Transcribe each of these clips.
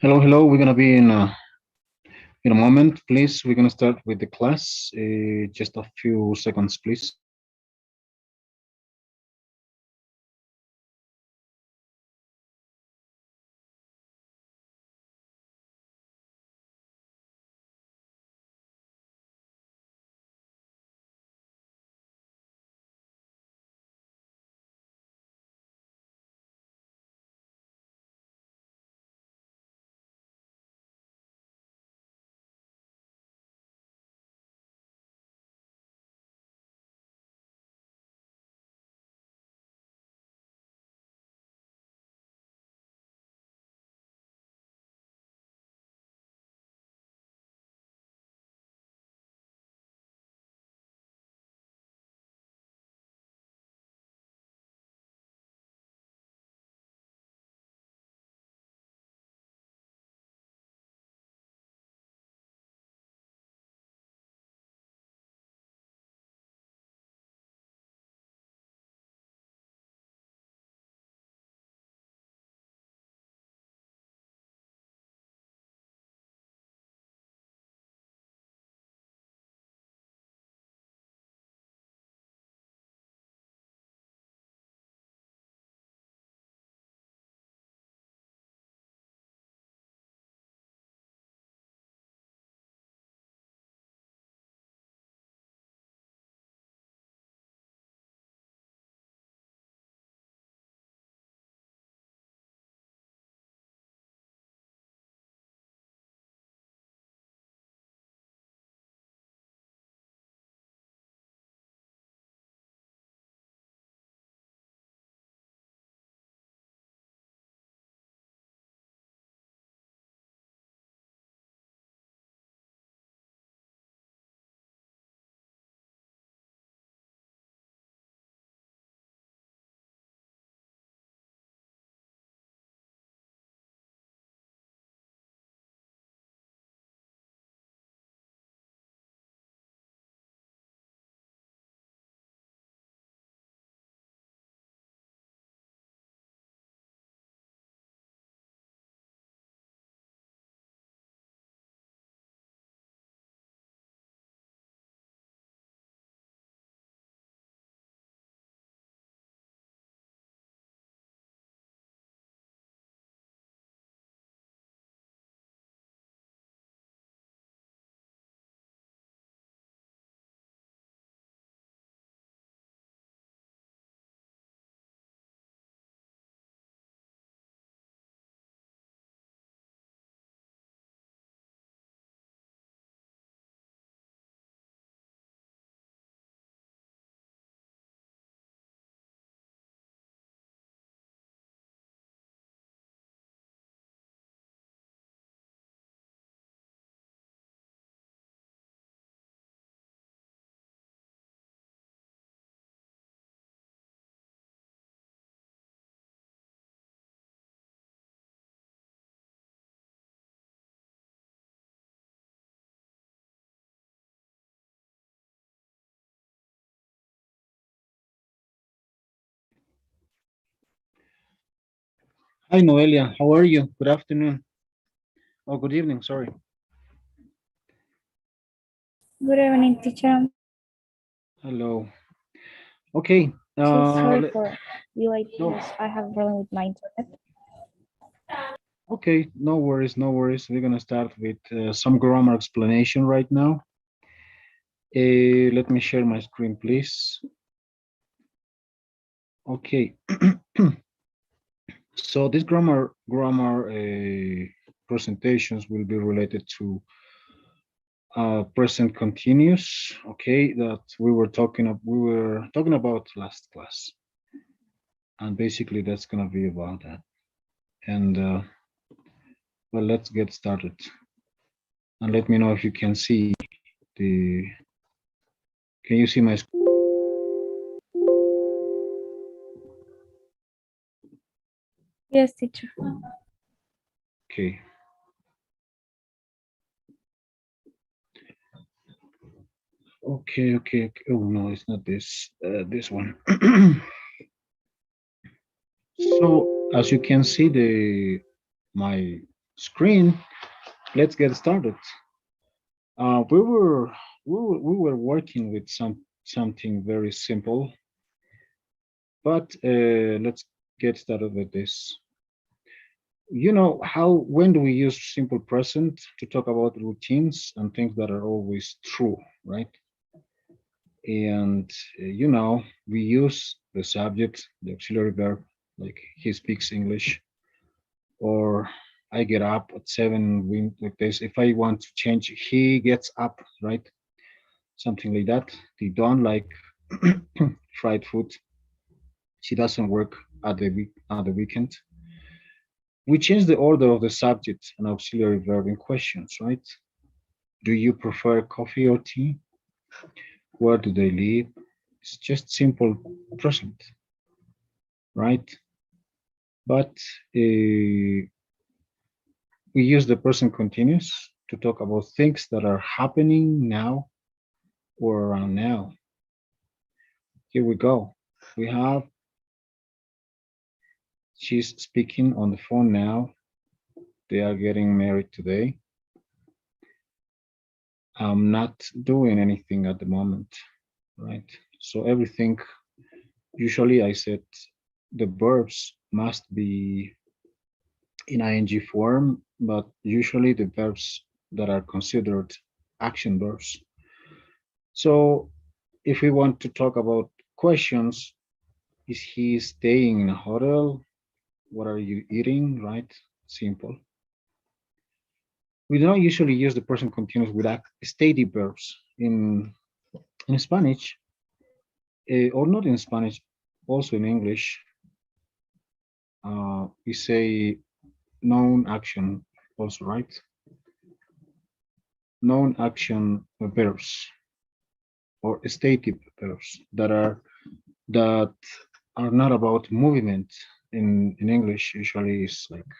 Hello, hello. We're gonna be in a moment, please. We're gonna start with the class. Just a few seconds, please. Hi, Noelia. How are you? Good afternoon. Oh, good evening. Sorry. Good evening, teacher. Hello. Okay. So sorry Let, for delay no. because I have problem with my internet. Okay. No worries. No worries. We're gonna start with some grammar explanation right now. Let me share my screen, please. Okay. So these grammar presentations will be related to present continuous, okay, that we were talking about last class, and basically that's gonna be about that. And well, let's get started, and let me know if you can see the. Can you see my screen? Yes, teacher. Okay. Okay. Oh no, it's not this. This one. So as you can see, the my screen. Let's get started. We were we were working with something very simple, but let's get started with this. You know how when do we use simple present to talk about routines and things that are always true, right? And we use the subject, the auxiliary verb, like he speaks English, or I get up at 7, like this. If I want to change, he gets up, right? Something like that. They don't like fried food. She doesn't work at the weekend. We change the order of the subject and auxiliary verb in questions, right? Do you prefer coffee or tea? Where do they live? It's just simple present, right? But we use the present continuous to talk about things that are happening now or around now. Here we go. We have she's speaking on the phone now. They are getting married today. I'm not doing anything at the moment, right? So everything, usually I said the verbs must be in ing form, but usually the verbs that are considered action verbs. So if we want to talk about questions, is he staying in a hotel? What are you eating? Right? Simple. We do not usually use the present continuous with stative verbs in Spanish, or not in Spanish, also in English. We say known action also, right? Known action verbs or stative verbs that are not about movement. In English, usually it's like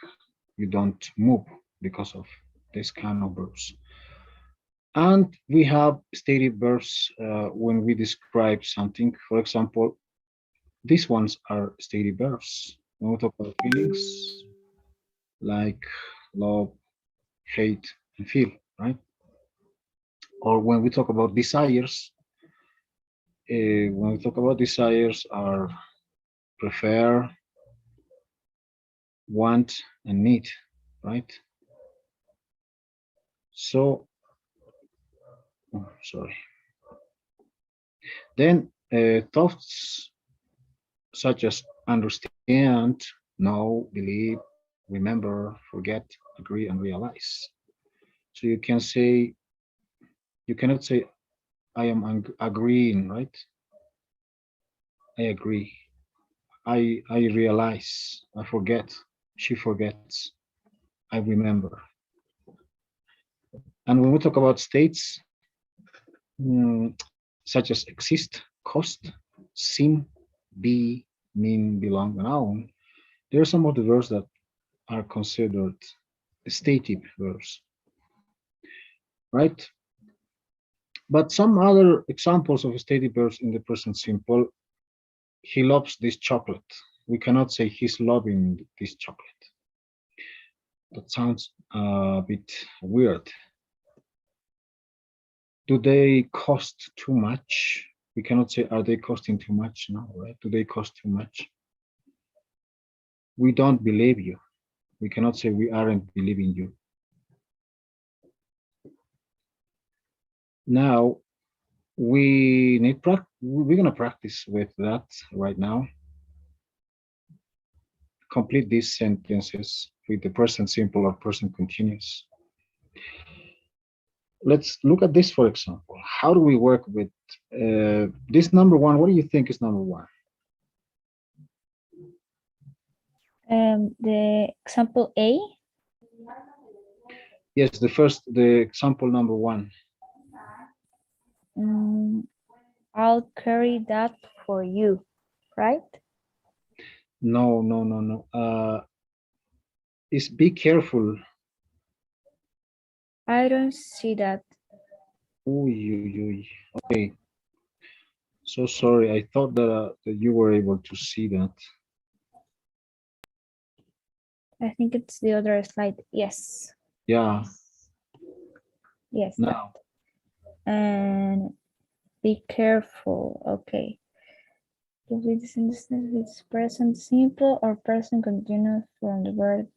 you don't move because of this kind of verbs. And we have stative verbs when we describe something. For example, these ones are stative verbs. When we talk about feelings like love, hate, and feel, right? Or when we talk about desires, when we talk about desires are prefer, want, and need, right? So, oh, sorry. Then thoughts such as understand, know, believe, remember, forget, agree, and realize. So you can say, you cannot say, I am agreeing, right? I agree. I realize. I forget. She forgets. I remember. And when we talk about states, such as exist, cost, seem, be, mean, belong, and own, there are some of the verbs that are considered stative verbs, right? But some other examples of stative verbs in the present simple, he loves this chocolate. We cannot say he's loving this chocolate. That sounds a bit weird. Do they cost too much? We cannot say, are they costing too much? No, right? Do they cost too much? We don't believe you. We cannot say we aren't believing you. Now, we're gonna practice with that right now. Complete these sentences with the present simple or present continuous. Let's look at this, for example. How do we work with this number one? What do you think is number one? The example A. Yes, the example number one. I'll carry that for you, right? No, no, no, no. Is be careful. I don't see that. Uy, uy, uy. Okay. So sorry. I thought that you were able to see that. I think it's the other slide. Yes. Yeah. Yes. Now. And be careful. Okay. Complete this sentence with present simple or present continuous from the verb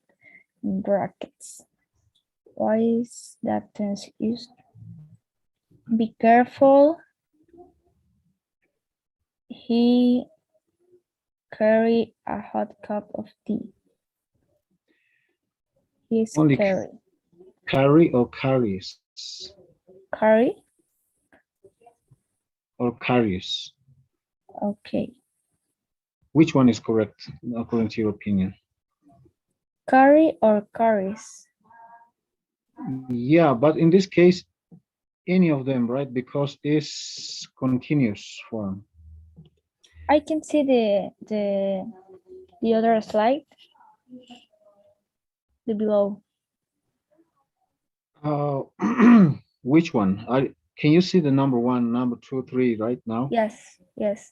in brackets. Why is that tense used? Be careful. He carried a hot cup of tea. He's Only carry or carries Carry? or carries. Okay. Which one is correct according to your opinion? Carry or carries? Yeah, but in this case, any of them, right? Because it's continuous form. I can see the other slide, the below. Which one? Can you see the number 1, number 2, 3 right now? Yes, yes.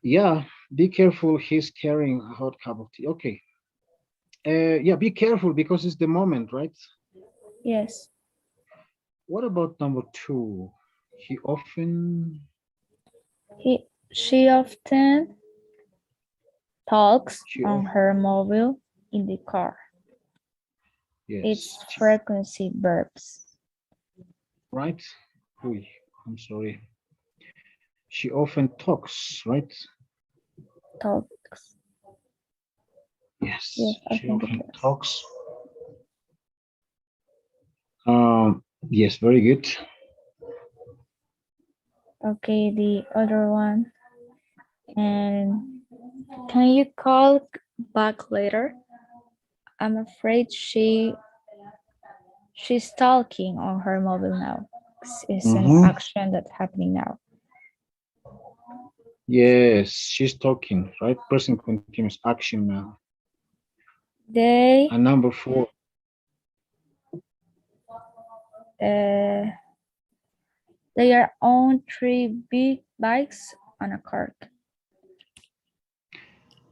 Yeah, be careful. He's carrying a hot cup of tea. Okay. Yeah, be careful because it's the moment, right? Yes. What about number 2? He often. She often talks She on often. her mobile in the car. Yes. It's frequency verbs. Right? Oy, I'm sorry. She often talks, right? Talks. Yes. Yes, I She think it often is. talks. Yes, very good. Okay, the other one. And can you call back later? I'm afraid she's talking on her mobile now. It's an action that's happening now. Yes, she's talking, right? Present continuous action now. They And number 4. they are on 3 big bikes on a cart.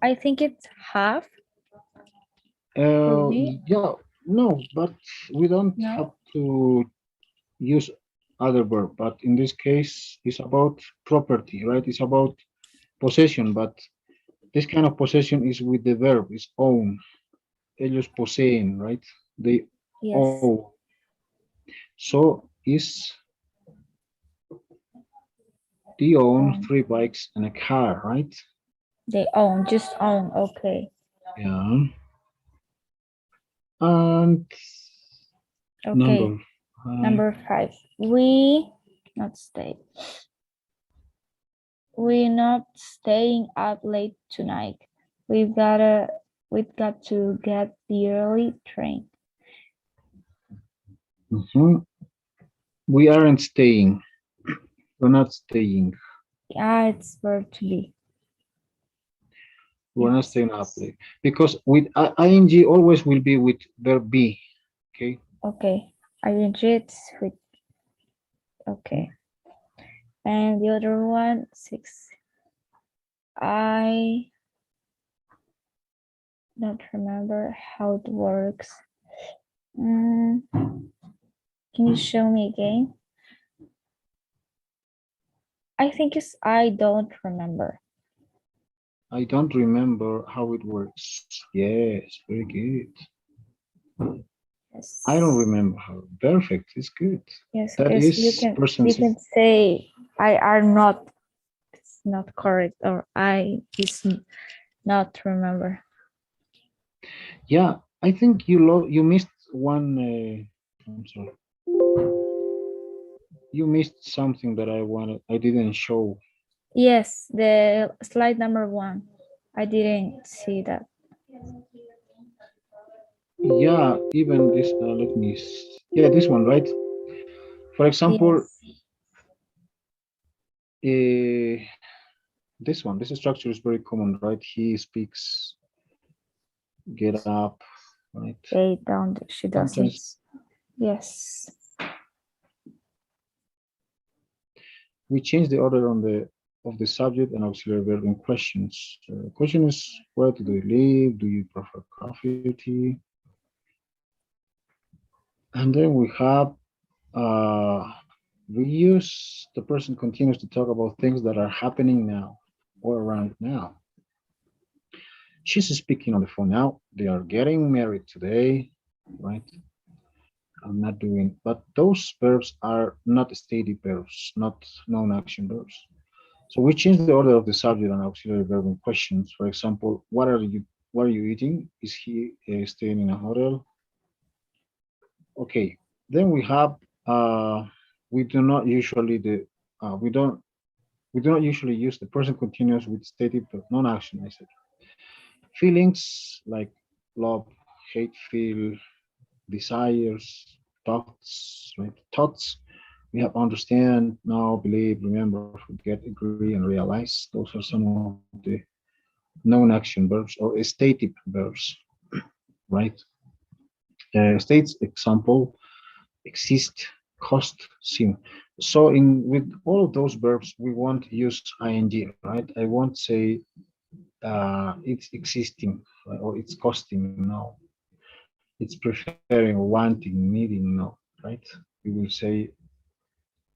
I think it's half. Yeah, no, but we don't have to use other verb. But in this case, it's about property, right? It's about possession, but this kind of possession is with the verb, is own. Ellos poseen, right? They Yes. own. So is they own 3 bikes and a car, right? They own, just own, okay. Yeah. And Okay, number 5. We not stay. We're not staying up late tonight. We've got to get the early train. We aren't staying. We're not staying. Yeah, it's verb to be. We're not staying up late because with ing always will be with verb be. Okay. Okay. ing it's with. Okay. And the other one, 6. I don't remember how it works. Can you show me again? I think it's I don't remember. I don't remember how it works. Yes, very good. Yes. I don't remember how. Perfect. It's good. Yes, That is you can say I are not. It's not correct, or I is not remember. Yeah, I think you missed one. I'm sorry. You missed something that I didn't show. Yes, the slide number 1. I didn't see that. Yeah, even this. Let me. Yeah, this one, right? For example, this one. This structure is very common, right? He speaks. Get up, right? They don't. She doesn't. Sometimes yes. we change the order on the of the subject and auxiliary verb in questions. Question is, where do they live? Do you prefer coffee or tea? And then we have we use the person continues to talk about things that are happening now or around now. She's speaking on the phone now. They are getting married today, right? I'm not doing, but those verbs are not static verbs, not non-action verbs. So we change the order of the subject and auxiliary verb in questions. For example, what are you eating? Is he staying in a hotel? Okay. Then we have we do not usually the we do not usually use the present continuous with stative but non-action. I said feelings like love, hate, feel, desires, thoughts, right? Thoughts. We have understand, know, believe, remember, forget, agree, and realize. Those are some of the non-action verbs or stative verbs, right? States example exist, cost, seem. So in with all of those verbs, we won't use ing, right? I won't say it's existing right? Or it's costing. No, it's preferring, wanting, needing. No, right? We will say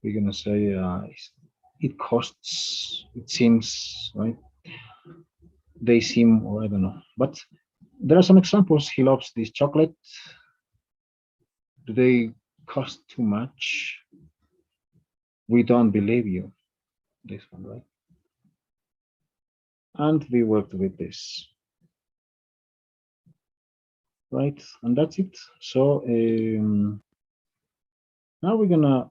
we're gonna say it costs. It seems right. They seem, or I don't know. But there are some examples. He loves this chocolate. Do they cost too much? We don't believe you. This one, right? And we worked with this, right? And that's it. So now we're gonna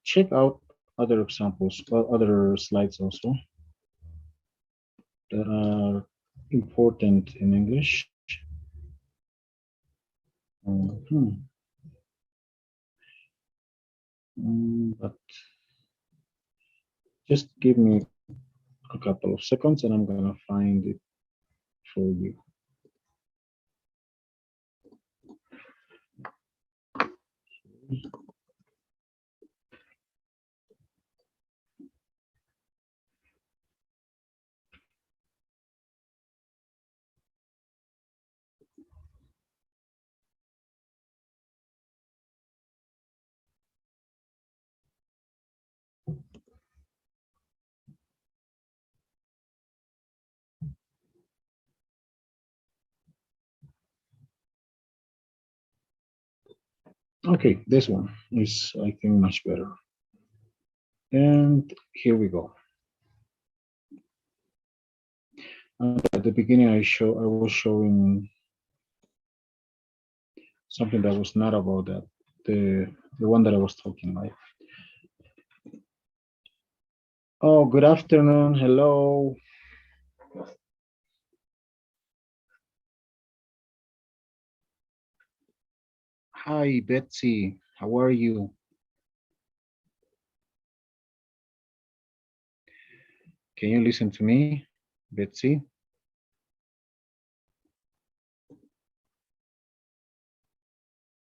check out other examples, other slides also that are important in English. Mhm. But just give me a couple of seconds and I'm gonna find it for you. Okay, this one is, I think, much better. And here we go. At the beginning, I was showing something that was not about that. The one that I was talking about. Oh, good afternoon. Hello. Hi, Betsy. How are you? Can you listen to me, Betsy?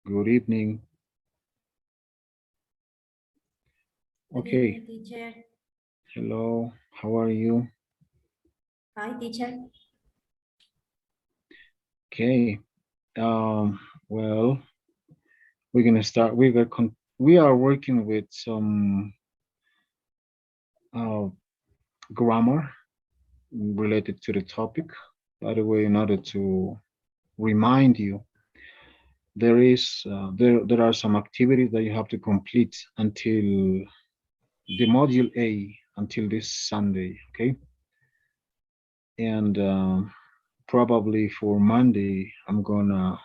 Good evening. Okay. Good evening, teacher. Hello. How are you? Hi, teacher. Okay. Well, we're gonna start. We are working with some uh, grammar related to the topic. By the way, in order to remind you, there are some activities that you have to complete until the module A until this Sunday. Okay, and probably for Monday, I'm gonna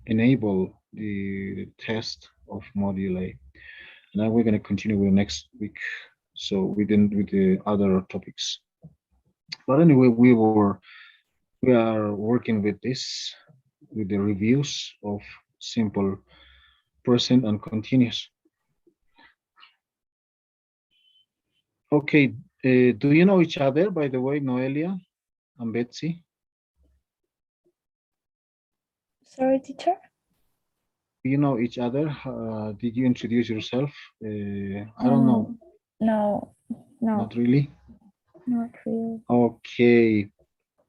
enable the test of module A. Now we're gonna continue with next week. So with the other topics. But anyway, we are working with this with the reviews of simple present and continuous. Okay, do you know each other, by the way, Noelia and Betsy? Sorry, teacher. Do you know each other? Did you introduce yourself? I don't know. No. No, Not really? not really. Okay.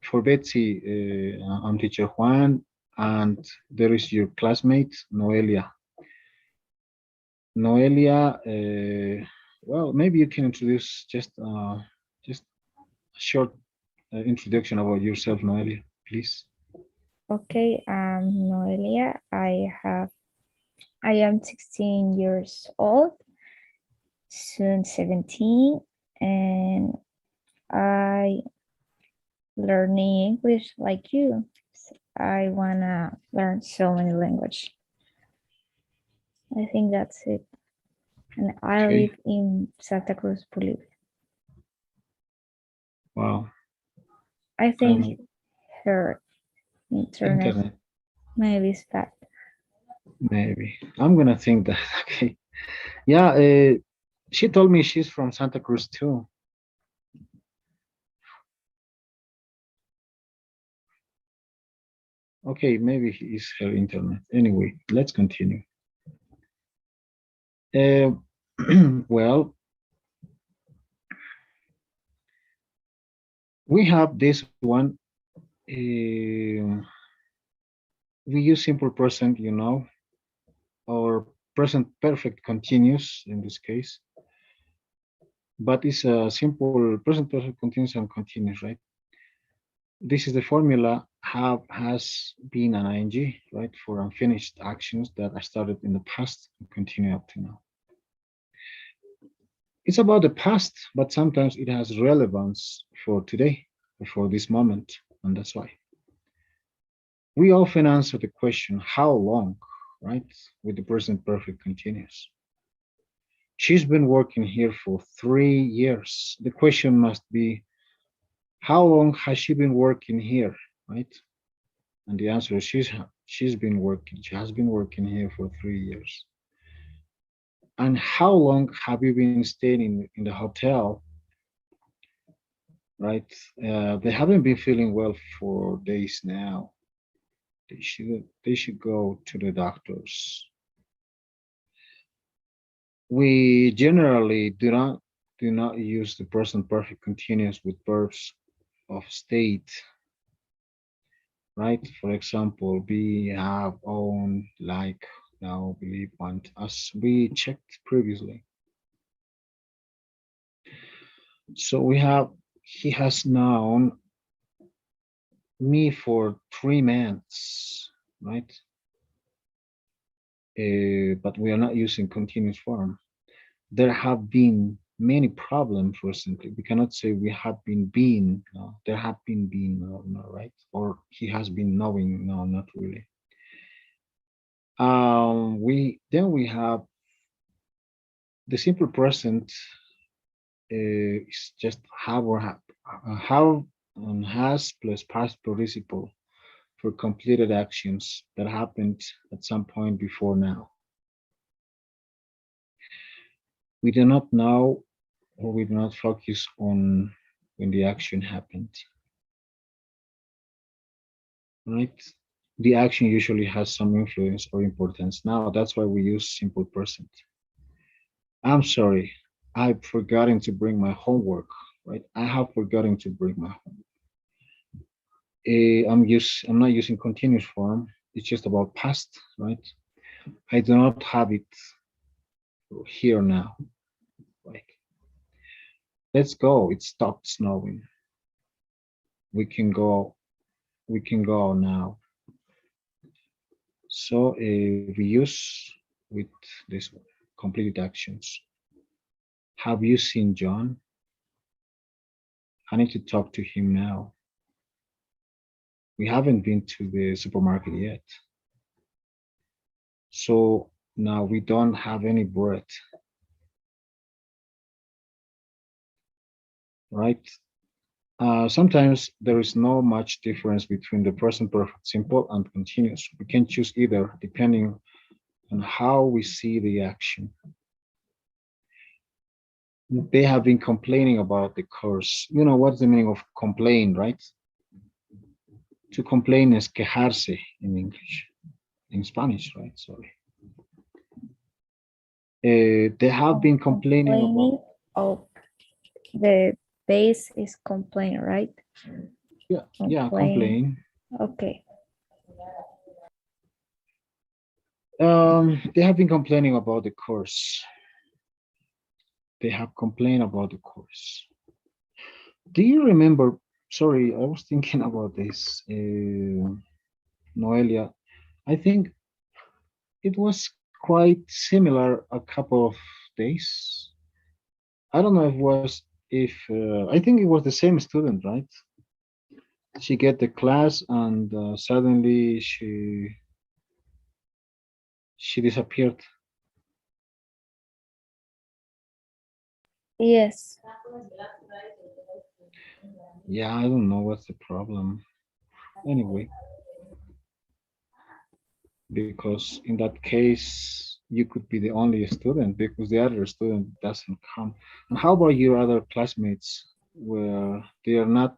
For Betsy, I'm teacher Juan, and there is your classmate, Noelia. Noelia, well, maybe you can introduce just a short introduction about yourself, Noelia, please. Okay, I'm Noelia. I am 16 years old, soon 17, and I learning English like you. I wanna learn so many language. I think that's it. And I Okay. live in Santa Cruz, Bolivia. Wow. I think Um, her internet internet, maybe is bad. maybe. I'm gonna think that. Okay. Yeah. She told me she's from Santa Cruz too. Okay, maybe it's her internet. Anyway, let's continue. Uh, well, we have this one. We use simple present, or present perfect continuous in this case, but it's a simple present perfect continuous and continuous, right? This is the formula have has been an ing, right, for unfinished actions that are started in the past and continue up to now. It's about the past, but sometimes it has relevance for today or for this moment, and that's why. We often answer the question, how long, right, with the present perfect continuous. She's been working here for 3 years. The question must be, how long has she been working here, right? And the answer is she has been working here for 3 years. And how long have you been staying in the hotel, right? They haven't been feeling well for days now. They should go to the doctors. We generally do not use the present perfect continuous with verbs of state, right? For example, be, have, own, like, now, believe, want, as we checked previously. So we have, he has known me for 3 months, right? But we are not using continuous form. There have been many problems recently. We cannot say we have been, no, there have been, no, no, right? Or he has been knowing, no, not really. We have the simple present is just have or have and has plus past participle for completed actions that happened at some point before now. We do not know or we do not focus on when the action happened, right? The action usually has some influence or importance. Now, that's why we use simple present. I'm sorry, I've forgotten to bring my homework, right? I have forgotten to bring my homework. I'm not using continuous form. It's just about past, right? I do not have it here now. Like, let's go. It stopped snowing. We can go. We can go now. So we use with this one, completed actions. Have you seen John? I need to talk to him now. We haven't been to the supermarket yet. So now we don't have any bread, right? Sometimes there is no much difference between the present perfect simple and continuous. We can choose either depending on how we see the action. They have been complaining about the course. You know what's the meaning of complain, right? To complain is quejarse in English, in Spanish, right? Sorry. They have been complaining about. Complaining. Oh, the base is complain, right? Yeah, complain. Okay. They have been complaining about the course. They have complained about the course. Do you remember? Sorry, I was thinking about this, Noelia. I think it was quite similar a couple of days. I don't know if I think it was the same student, right? She get the class and suddenly she disappeared. Yes. Yeah, I don't know what's the problem. Anyway, because in that case you could be the only student because the other student doesn't come. And how about your other classmates where they are not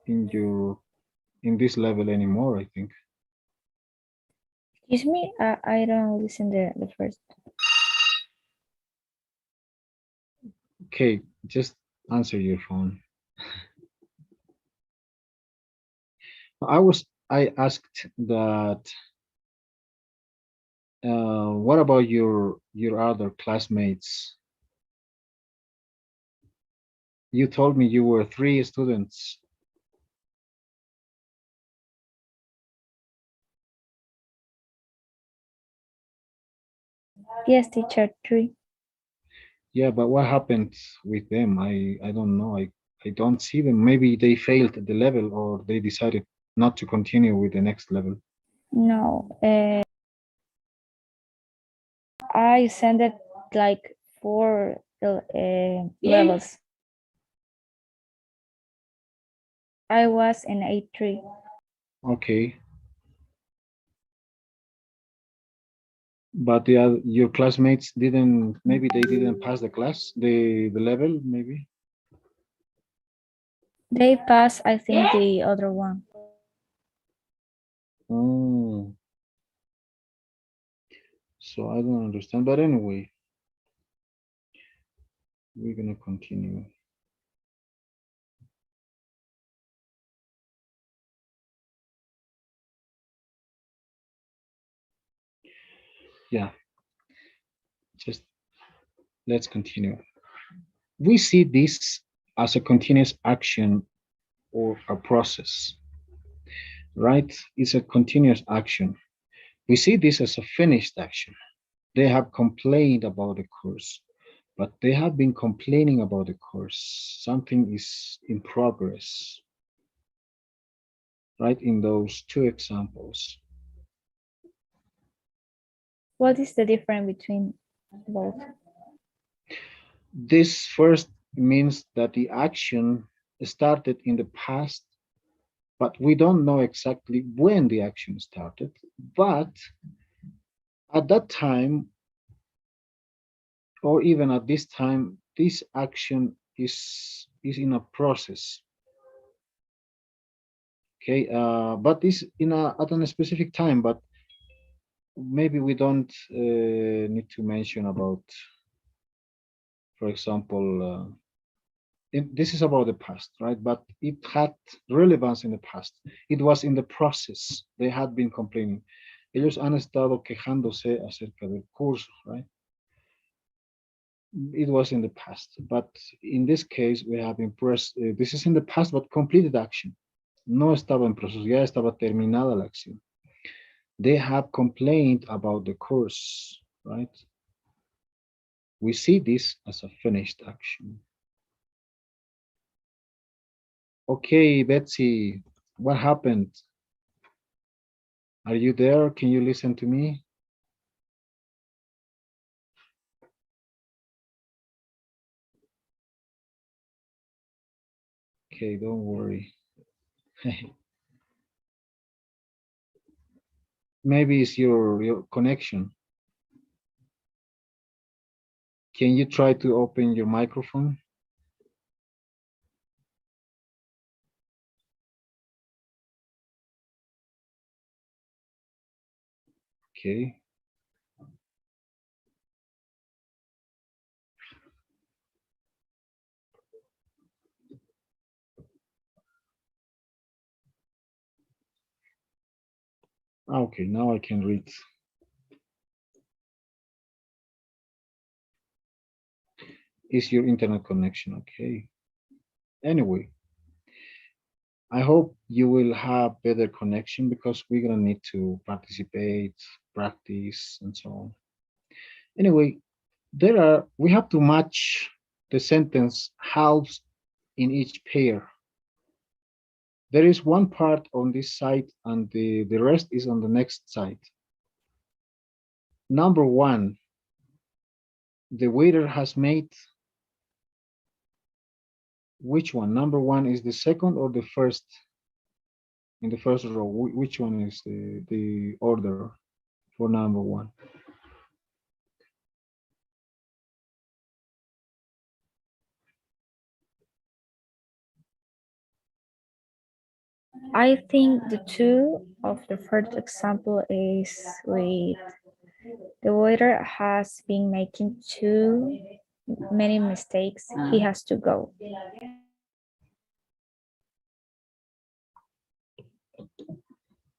in your in this level anymore, I think. Excuse me, I don't listen the first. Okay, just answer your phone. I asked that what about your other classmates? You told me you were three students. Yes, teacher, three. Yeah, but what happened with them? I don't know. I don't see them. Maybe they failed at the level or they decided not to continue with the next level. No, I sent it like four levels. I was in A3. Okay, but your classmates didn't. Maybe they didn't pass the class, the level. Maybe. They passed, I think, the other one. Oh, so I don't understand. But anyway, we're gonna continue. Yeah, just let's continue. We see this as a continuous action or a process, right? It's a continuous action. We see this as a finished action. They have complained about the course, but they have been complaining about the course. Something is in progress, right? In those two examples. What is the difference between both? This first means that the action started in the past, but we don't know exactly when the action started. But at that time, or even at this time, this action is in a process. Okay, but this in a at a specific time, but maybe we don't need to mention about, for example, this is about the past, right? But it had relevance in the past. It was in the process. They had been complaining. Ellos han estado quejándose acerca del curso, right? It was in the past, but in this case, we have impressed. This is in the past, but completed action. No estaba en proceso, ya estaba terminada la acción. They have complained about the course, right? We see this as a finished action. Okay, Betsy, what happened? Are you there? Can you listen to me? Okay, don't worry. Maybe it's your connection. Can you try to open your microphone? Okay. Okay, now I can read. Is your internet connection okay? Anyway, I hope you will have better connection because we're gonna need to participate, practice, and so on. Anyway, we have to match the sentence halves in each pair. There is one part on this side and the rest is on the next side. Number one, the waiter has made which one? Number one is the second or the first in the first row? Which one is the order for number one? I think the two of the first example is with the waiter has been making too many mistakes. He has to go.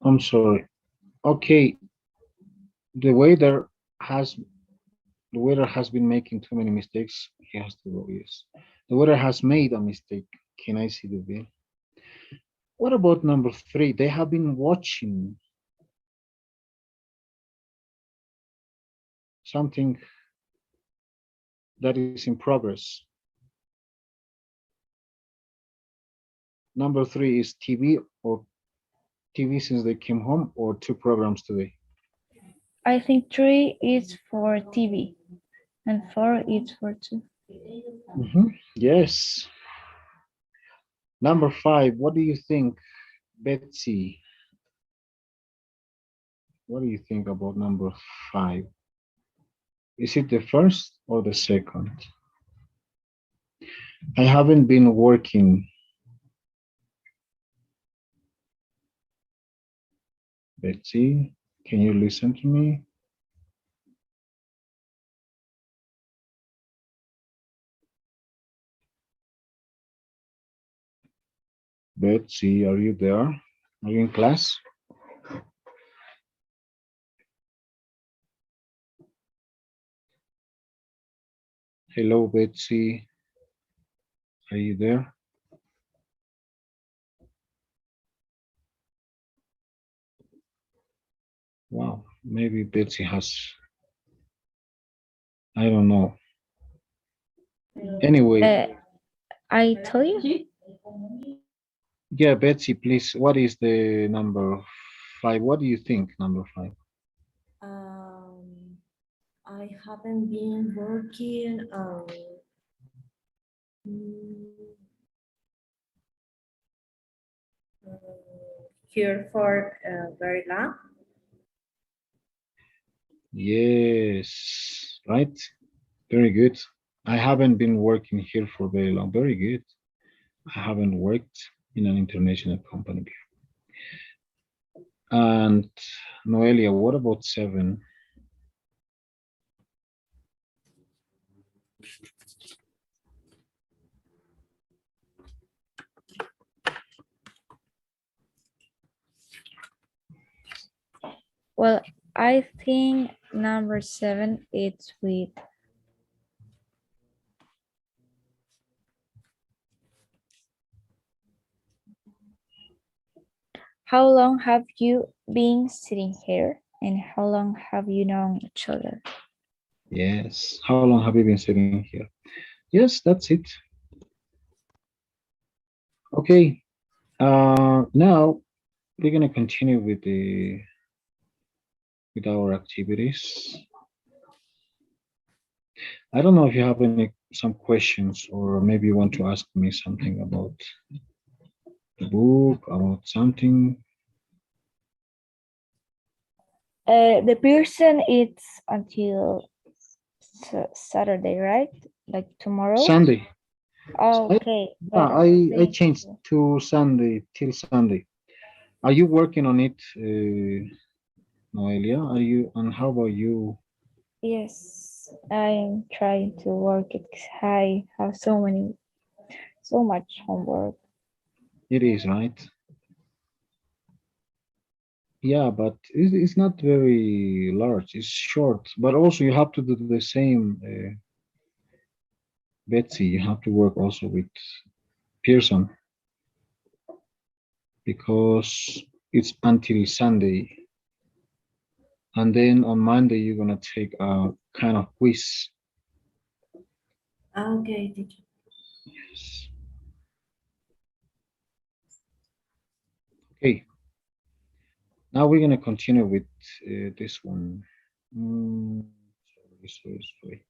I'm sorry. Okay, the waiter has the waiter has been making too many mistakes. He has to go. Yes, the waiter has made a mistake. Can I see the bill? What about number three? They have been watching something that is in progress. Number three is TV or TV since they came home or two programs today. I think 3 is for TV and 4 is for 2. Yes. Number five, what do you think, Betsy? What do you think about number five? Is it the first or the second? I haven't been working. Betsy, can you listen to me? Betsy, are you there? Are you in class? Hello, Betsy. Are you there? Wow, maybe Betsy has, I don't know. Anyway, I tell you, yeah, Betsy, please, what is the number five? What do you think, number five? Um, I haven't been working mm, here for very long. Yes, right? Very good. I haven't been working here for very long. Very good. I haven't worked in an international company before. And Noelia, what about seven? well, I think number 7 is with how long have you been sitting here and how long have you known each other? Yes. How long have you been sitting here? Yes, that's it. Okay. Now we're gonna continue with our activities. I don't know if you have any some questions or maybe you want to ask me something about the book, about something. The person it's until Saturday, right? Like tomorrow? Sunday. I, Okay, yeah, better. I Thank changed you. to Sunday till Sunday. Are you working on it, Noelia? Are you? And how about you? Yes, I'm trying to work it 'cause I have so much homework. It is right. Yeah, but it's not very large. It's short, but also you have to do the same, Betsy. You have to work also with Pearson because it's until Sunday, and then on Monday you're gonna take a kind of quiz. Okay, teacher. Yes. Okay. Now we're gonna continue with this one. Mm, sorry.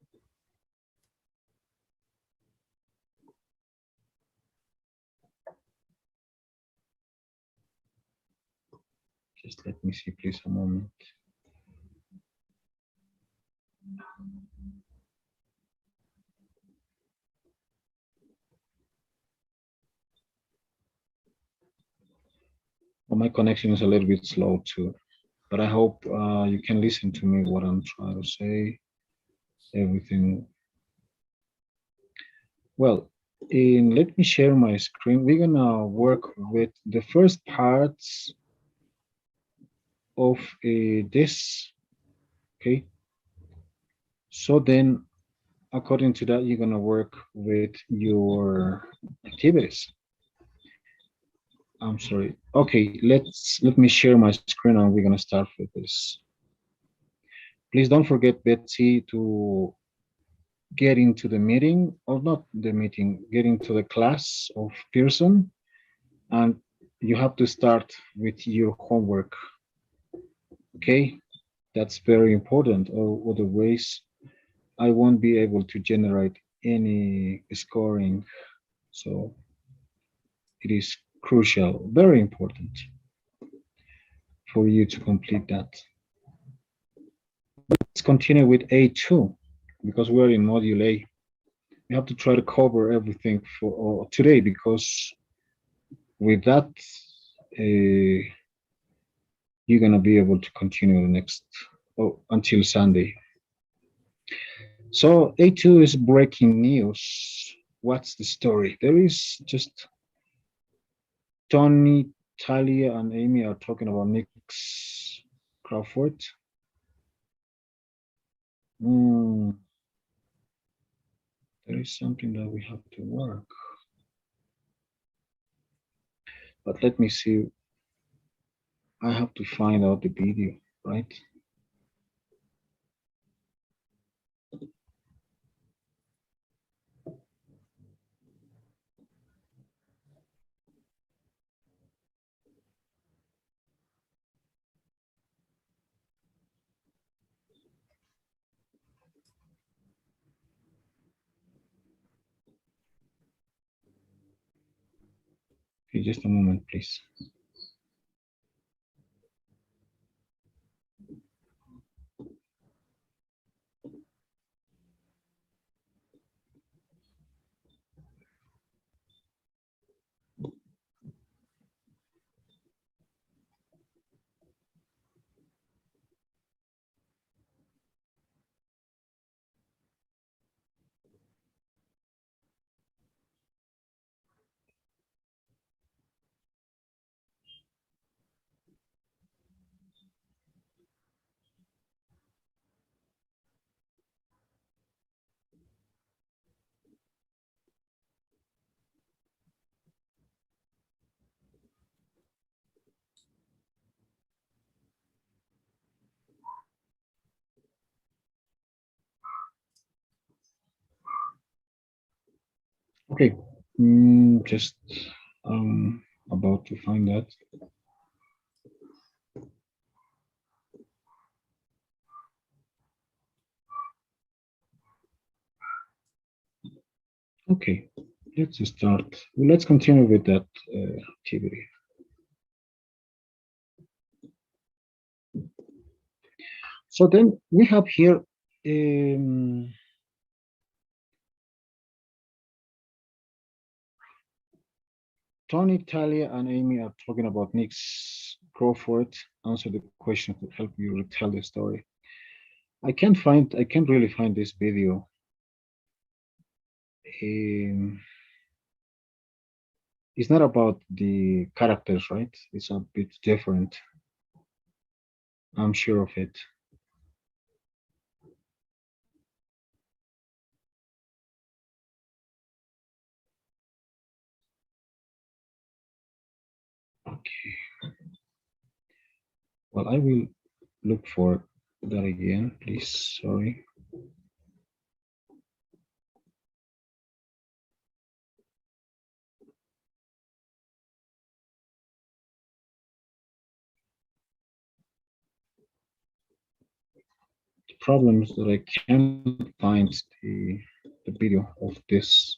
Just let me see, please, a moment. Well, my connection is a little bit slow too, but I hope you can listen to me what I'm trying to say. Everything well. Let me share my screen. We're gonna work with the first parts of this. Okay. So then, according to that, you're gonna work with your activities. I'm sorry. Okay, let me share my screen and we're gonna start with this. Please don't forget, Betsy, to get into the meeting, or not the meeting, get into the class of Pearson, and you have to start with your homework. Okay, that's very important. Or otherwise, I won't be able to generate any scoring. So it is crucial, very important for you to complete that. Let's continue with A2 because we're in module A. We have to try to cover everything for today because with that, you're gonna be able to continue the next until Sunday. So A2 is breaking news. What's the story? There is just Tony, Talia, and Amy are talking about Nick's Crawford. Mm, there is something that we have to work. But let me see. I have to find out the video, right? Okay, just a moment, please. Okay, just about to find that. Okay, let's start. Let's continue with that activity. So then we have here Tony, Talia, and Amy are talking about Nick's Crawford. Answer the question to help you retell the story. I can't really find this video. Um, it's not about the characters, right? It's a bit different. I'm sure of it. Okay. Well, I will look for that again, please. Sorry. The problem is that I can't find the video of this.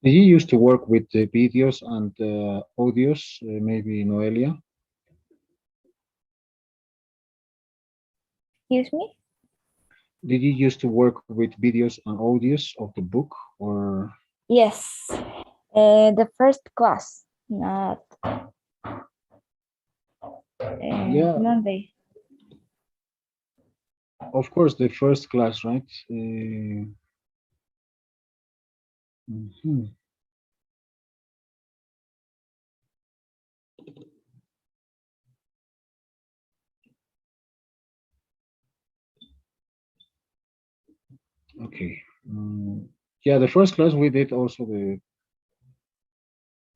Did you used to work with the videos and audios, maybe Noelia? Excuse me? Did you used to work with videos and audios of the book, or Yes. The first class, not yeah, Monday. of course, the first class, right? Mhm. Okay. Yeah, the first class we did also the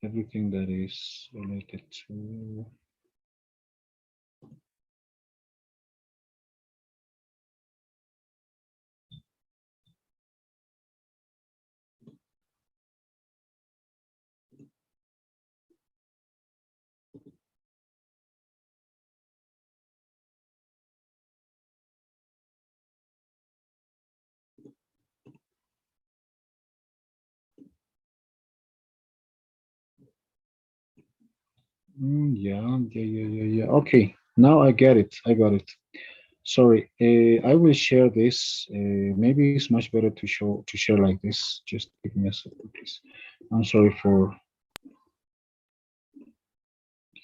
everything that is related to. Yeah. Okay, now I get it. I got it. Sorry, I will share this. Maybe it's much better to share like this. Just give me a second, please. I'm sorry for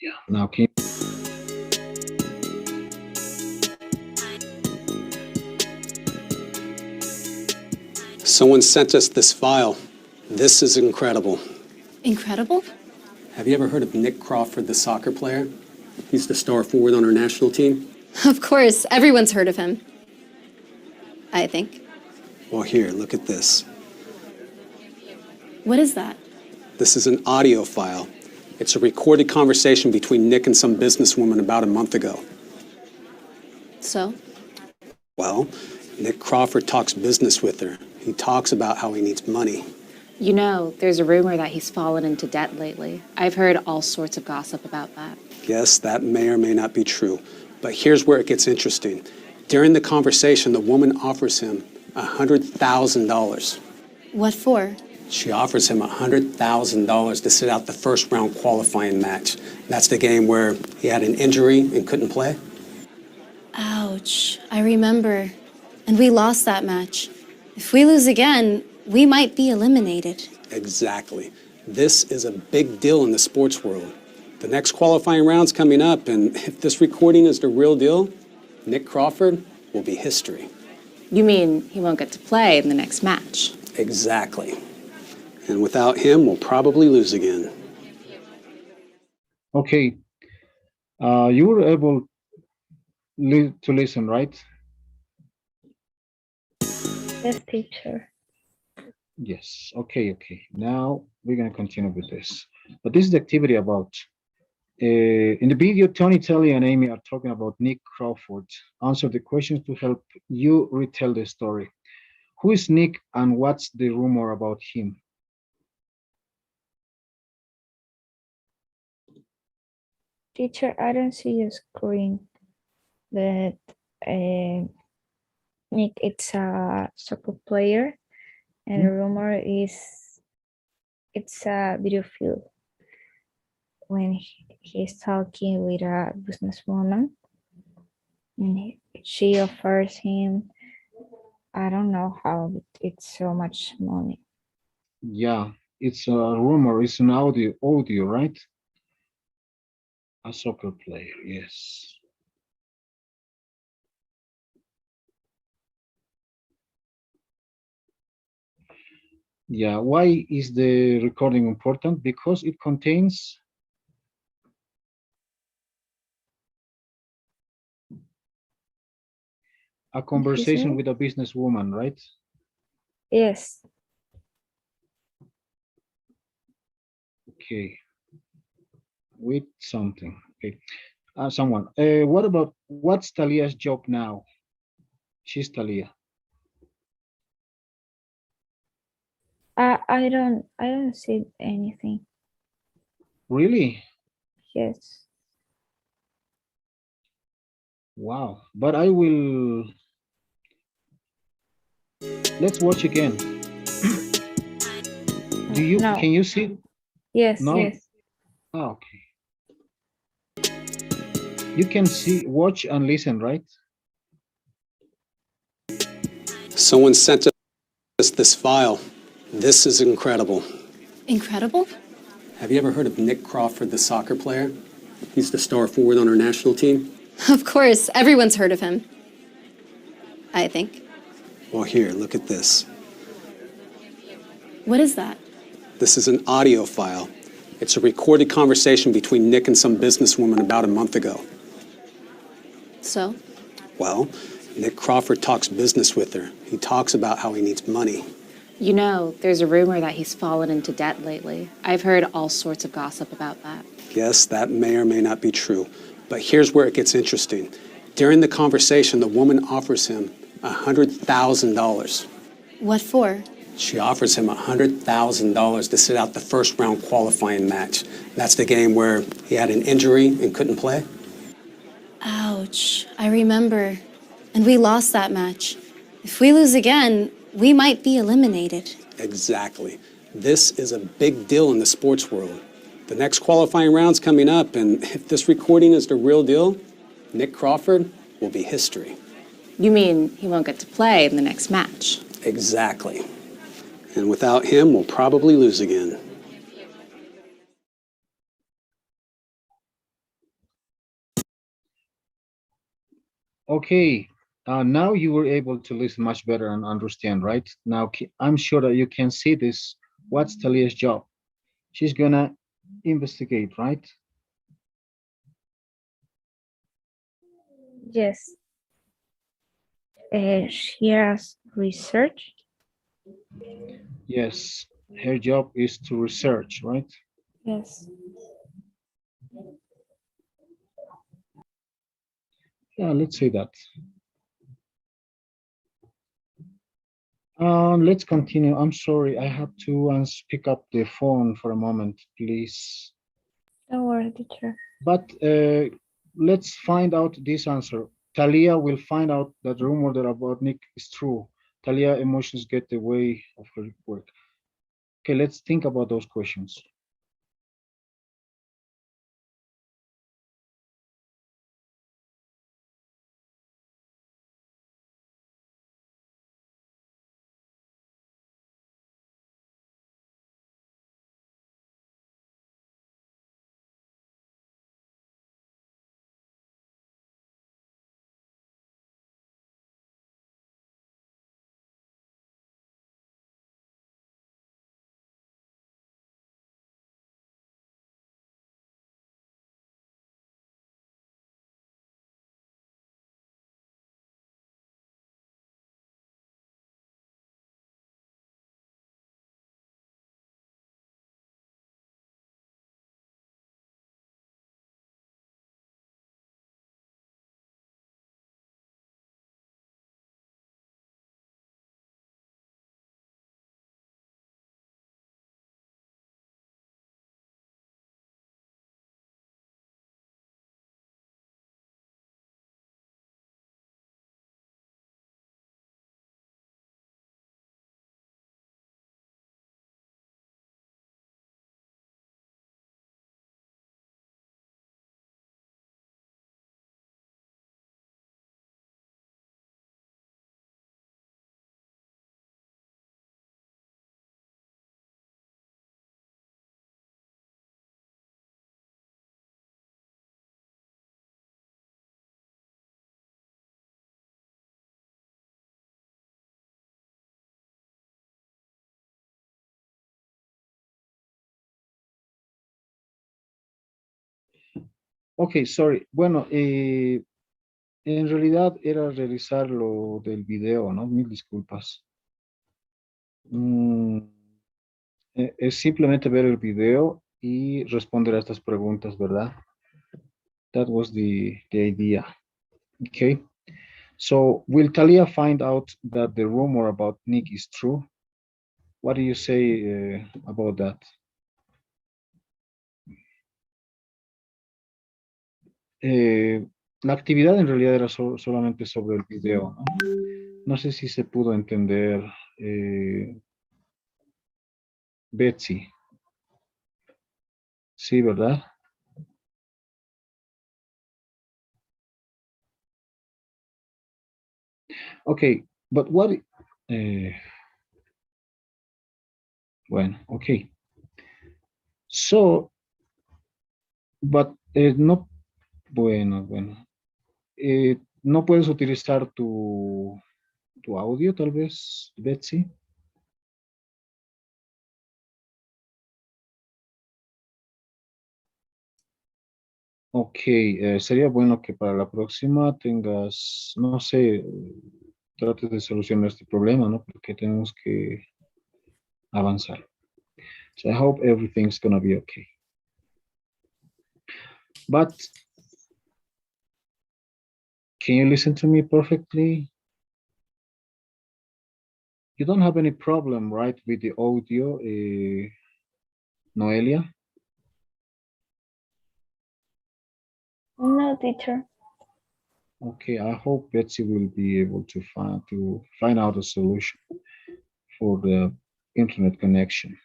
yeah. Now can Someone sent us this file. This is incredible. Incredible? Have you ever heard of Nick Crawford, the soccer player? He's the star forward on our national team. Of course, everyone's heard of him. I think. Well, here, look at this. What is that? This is an audio file. It's a recorded conversation between Nick and some businesswoman about a month ago. So? Well, Nick Crawford talks business with her. He talks about how he needs money. You know, there's a rumor that he's fallen into debt lately. I've heard all sorts of gossip about that. Yes, that may or may not be true. But here's where it gets interesting. During the conversation, the woman offers him $100,000. What for? She offers him $100,000 to sit out the first round qualifying match. That's the game where he had an injury and couldn't play. Ouch. I remember. And we lost that match. If we lose again, we might be eliminated. Exactly. This is a big deal in the sports world. The next qualifying round's coming up, and if this recording is the real deal, Nick Crawford will be history. You mean he won't get to play in the next match? Exactly. And without him, we'll probably lose again. okay. You were able to listen, right? Yes, teacher. Yes. Okay. Now we're gonna continue with this. But this is the activity about. In the video, Tony, Telly, and Amy are talking about Nick Crawford. Answer the questions to help you retell the story. Who is Nick and what's the rumor about him? Teacher, I don't see your screen. But Nick, it's a soccer player, and the rumor is it's a video field. when he's talking with a businesswoman, and she offers him, I don't know how it's so much money. Yeah, it's a rumor. It's an audio, right? A soccer player, yes. Yeah, why is the recording important? Because it contains a conversation with a businesswoman, right? Yes. Okay, with something. Okay, someone. What about what's Talia's job now? She's Talia. I don't see anything. Really? Yes. Wow. But I will. Let's watch again. Do you? No. Can you see? Yes. No. Yes. Ah, okay. You can see, watch, and listen, right? Someone sent us this file. This is incredible. Incredible? Have you ever heard of Nick Crawford, the soccer player? He's the star forward on our national team. Of course, everyone's heard of him. I think. Well, here, look at this. What is that? This is an audio file. It's a recorded conversation between Nick and some businesswoman about a month ago. So? Well, Nick Crawford talks business with her. He talks about how he needs money. You know, there's a rumor that he's fallen into debt lately. I've heard all sorts of gossip about that. Yes, that may or may not be true. But here's where it gets interesting. During the conversation, the woman offers him $100,000. What for? She offers him $100,000 to sit out the first round qualifying match. That's the game where he had an injury and couldn't play. Ouch. I remember. And we lost that match. If we lose again, we might be eliminated. Exactly. This is a big deal in the sports world. The next qualifying round's coming up, and if this recording is the real deal, Nick Crawford will be history. You mean he won't get to play in the next match? Exactly. And without him, we'll probably lose again. Okay. Now you were able to listen much better and understand, right? Now I'm sure that you can see this. What's Talia's job? She's gonna investigate, right? Yes. She has research. Yes. Her job is to research, right? Yes. Yeah, let's say that. Let's continue. I'm sorry, I have to pick up the phone for a moment, please. Don't worry, teacher. But let's find out this answer. Talia will find out that rumor that about Nick is true. Talia emotions get the way of her work. Okay, let's think about those questions. Ok, sorry. Bueno, en realidad era realizar lo del video, ¿no? Mil disculpas. Mm, es simplemente ver el video y responder a estas preguntas, ¿verdad? That was the idea. Okay. So will Talia find out that the rumor about Nick is true? What do you say about that? La actividad en realidad era solamente sobre el video, ¿no? No sé si se pudo entender, Betsy. Sí, ¿verdad? Okay, but what? Bueno, okay. So, but no, bueno. No puedes utilizar tu audio, tal vez, Betsy. Ok, sería bueno que para la próxima tengas, no sé, trates de solucionar este problema, ¿no? Porque tenemos que avanzar. So I hope everything's gonna be okay. But can you listen to me perfectly? You don't have any problem, right, with the audio, Noelia? No, teacher. Okay, I hope Betsy will be able to find out a solution for the internet connection.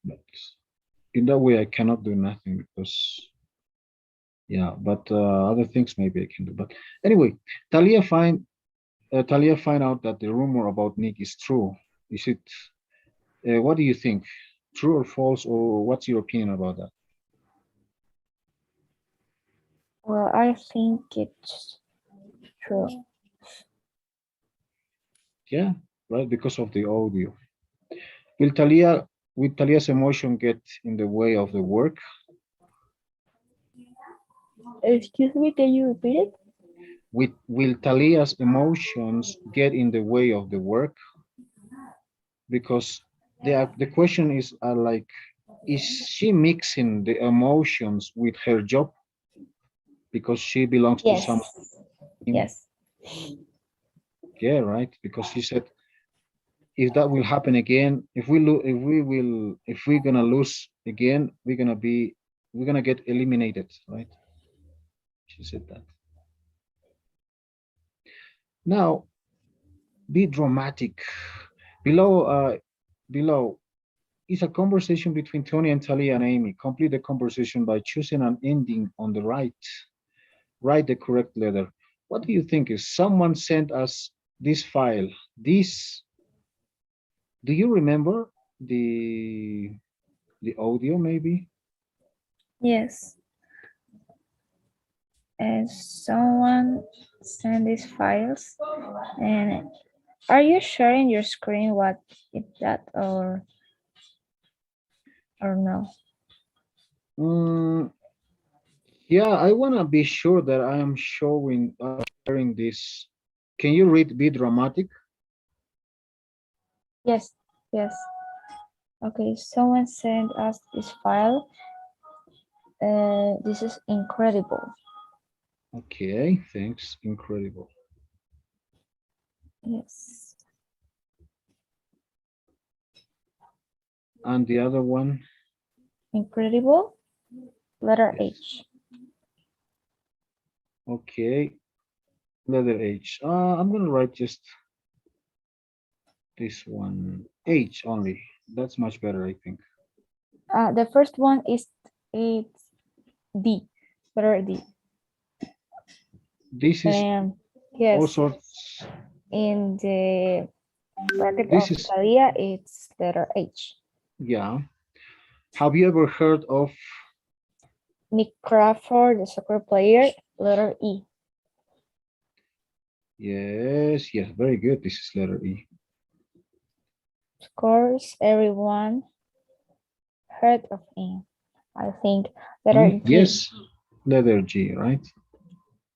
But in that way, I cannot do nothing because, yeah, but other things maybe I can do. But anyway, Talia find out that the rumor about Nick is true. Is it? What do you think? True or false, or what's your opinion about that? Well, I think it's true. Yeah, right, because of the audio. Will Talia's emotion get in the way of the work? Excuse me, can you repeat it? Will Talia's emotions get in the way of the work? Because the question is like, is she mixing the emotions with her job because she belongs to Yes. some team? Yes. Yeah, right. Because she said if that will happen again, if we're gonna lose again, we're gonna get eliminated, right? She said that. Now, be dramatic. Below, below is a conversation between Tony and Talia and Amy. Complete the conversation by choosing an ending on the right. Write the correct letter. What do you think is someone sent us this file? This, do you remember the audio maybe? Yes. And someone send these files. And are you sharing your screen? What is that or no? Yeah, I want to be sure that I am sharing this. Can you read be dramatic? Yes. Yes. Okay. Someone sent us this file. This is incredible. Okay, thanks. Incredible. Yes. And the other one? Incredible. Letter Yes. H. Okay, letter H. I'm gonna write just this one, H only. That's much better, I think. The first one is it's D. Letter D. This is Yes. also, In the bracket this of is, Talia, it's letter H. yeah. Have you ever heard of, Nick Crawford, the soccer player, letter E. yes, very good. This is letter E. Of course, everyone heard of him. I think letter G. Yes, Letter G, right?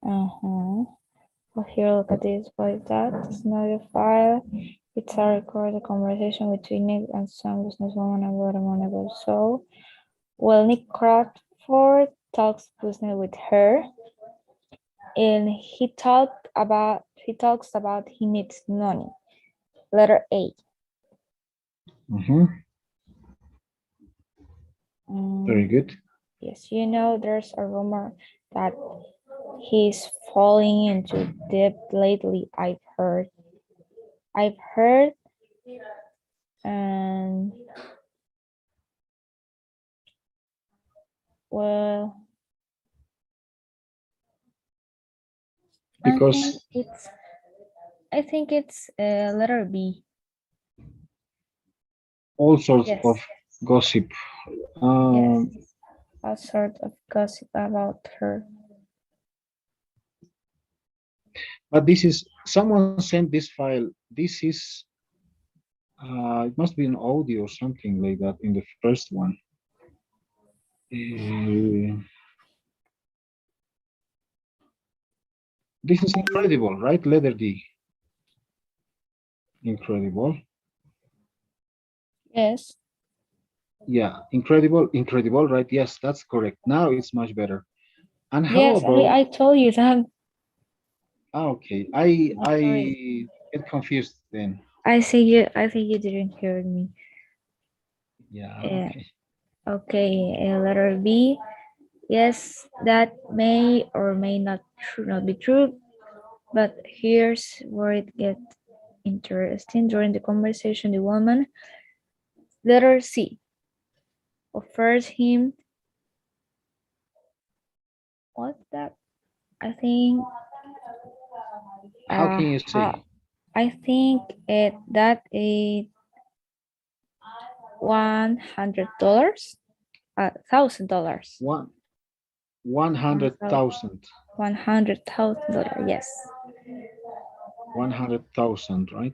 Well, here, look at this. What is that? It's not a file. It's a recorded conversation between Nick and some businesswoman about a month ago. So, well, Nick Crawford talks business with her, and he talks about he needs money. Letter A. Very good. Yes, there's a rumor that he's falling into debt lately. I've heard, and well, Because I think it's letter B. all sorts Yes, of gossip. yes, a sort of gossip about her. But this is someone sent this file. This is it must be an audio or something like that in the first one. This is incredible, right? Letter D. Incredible. Yes, Yeah, incredible, right? Yes, that's correct. Now it's much better. And how yes, about I told you that. okay. Sorry. I get confused then. I think you didn't hear me. Yeah, Uh, okay. okay, letter B. Yes, that may or may not be true, but here's where it gets interesting. During the conversation, the woman, letter C, offers him what's that? I think How can you how say I think that is $100, $1,000, one 100,000? $100,000. Yes, 100,000, right?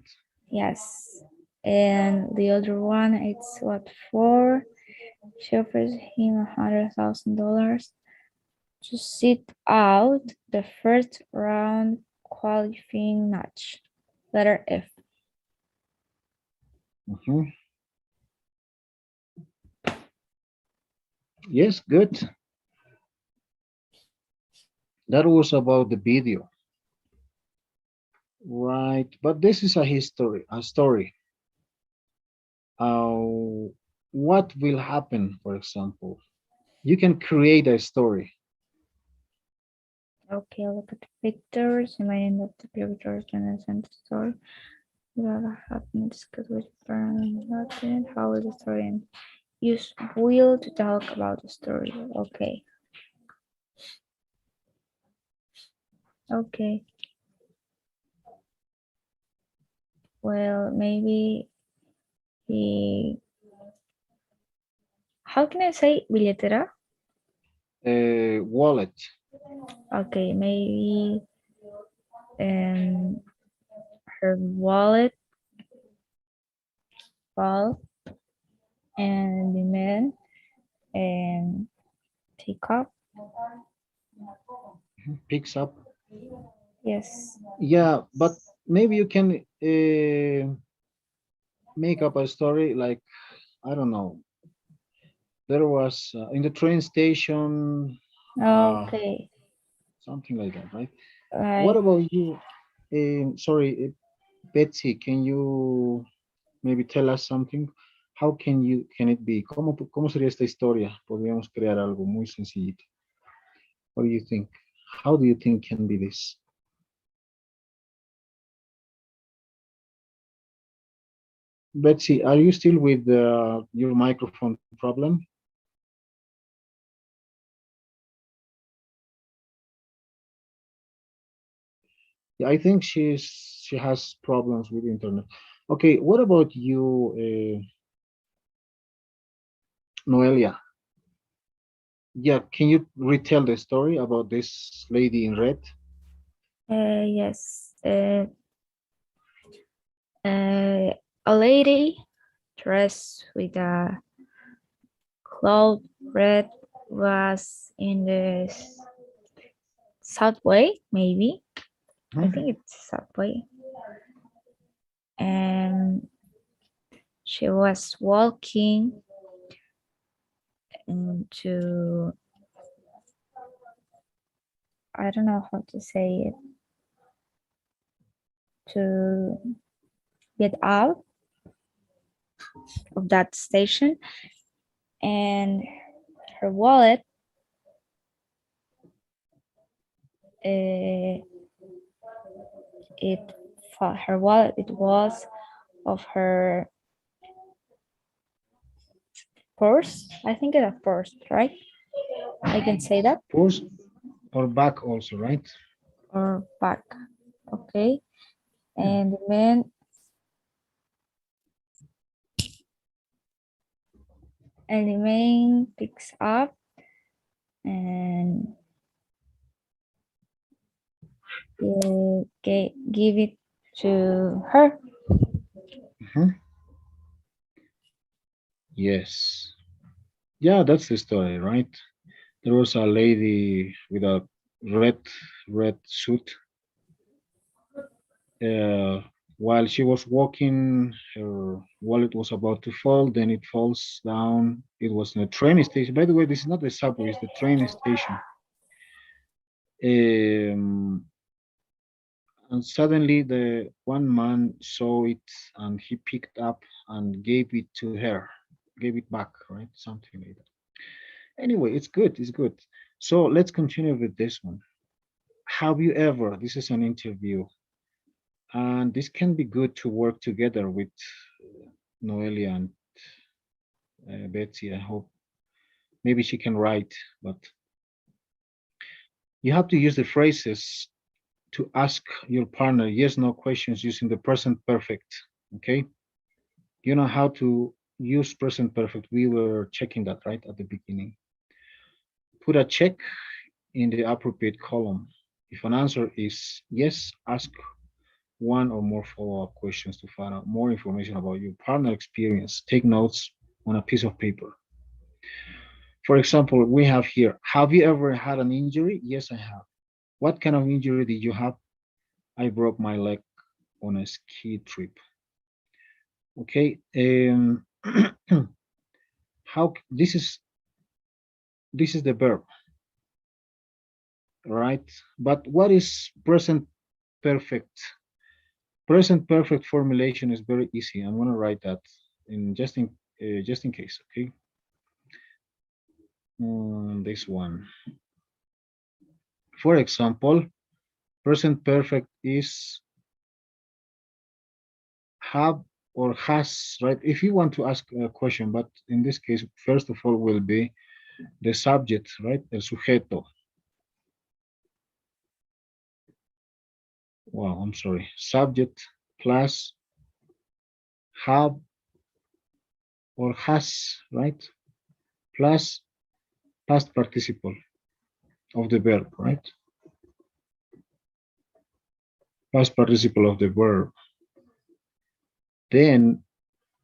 yes. And the other one, it's what for? She offers him $100,000 to sit out the first round qualifying match. Letter F. Mhm. Yes, good. That was about the video, right? But this is a story. What will happen, for example? You can create a story. Okay, look at the pictures. Imagine that the pictures and the send the story. What happened discuss with nothing. How is the story end? Use will to talk about the story. Okay. Okay. Well, maybe he. How can I say billetera? Wallet. Okay, maybe her wallet fall and the man pick up. Picks up. Yes. Yeah, but maybe you can make up a story like, I don't know. There was in the train station, Okay. something like that, right? What Right. about you? Sorry, Betsy, can you maybe tell us something? How can it be? ¿Cómo sería esta historia? Podríamos crear algo muy sencillito. What do you think? How do you think can be this? Betsy, are you still with your microphone problem? Yeah, I think she has problems with internet. Okay, what about you, Noelia? Yeah, can you retell the story about this lady in red? Yes. A lady dressed with a cloud red was in the subway, maybe. I think it's subway. And she was walking into, I don't know how to say it, to get out of that station, and her wallet her wallet, it was of her purse. I think it's a purse, right? I can say that. Purse or back also, right? Or back. Okay. And the man picks up and give it to her. Yes. Yeah, that's the story, right? There was a lady with a red suit. While she was walking, her wallet was about to fall. Then it falls down. It was in a train station. By the way, this is not the subway; it's the train station. And suddenly, the one man saw it, and he picked up and gave it to her, gave it back, right? Something like that. Anyway, it's good. It's good. So let's continue with this one. Have you ever? This is an interview, and this can be good to work together with Noelia and Betsy. I hope maybe she can write, but you have to use the phrases to ask your partner yes no questions using the present perfect. Okay, you know how to use present perfect. We were checking that right at the beginning. Put a check in the appropriate column. If an answer is yes, ask one or more follow-up questions to find out more information about your partner experience. Take notes on a piece of paper. For example, we have here, have you ever had an injury? Yes, I have. What kind of injury did you have? I broke my leg on a ski trip. Okay. How this is the verb, right? But what is present perfect? Present perfect formulation is very easy. I'm gonna write that in just in case. Okay. This one. For example, present perfect is have or has, right? If you want to ask a question, but in this case, first of all, will be the subject, right? El sujeto. Wow, I'm sorry. Subject plus have or has, right? Plus past participle of the verb, right? Past participle of the verb. Then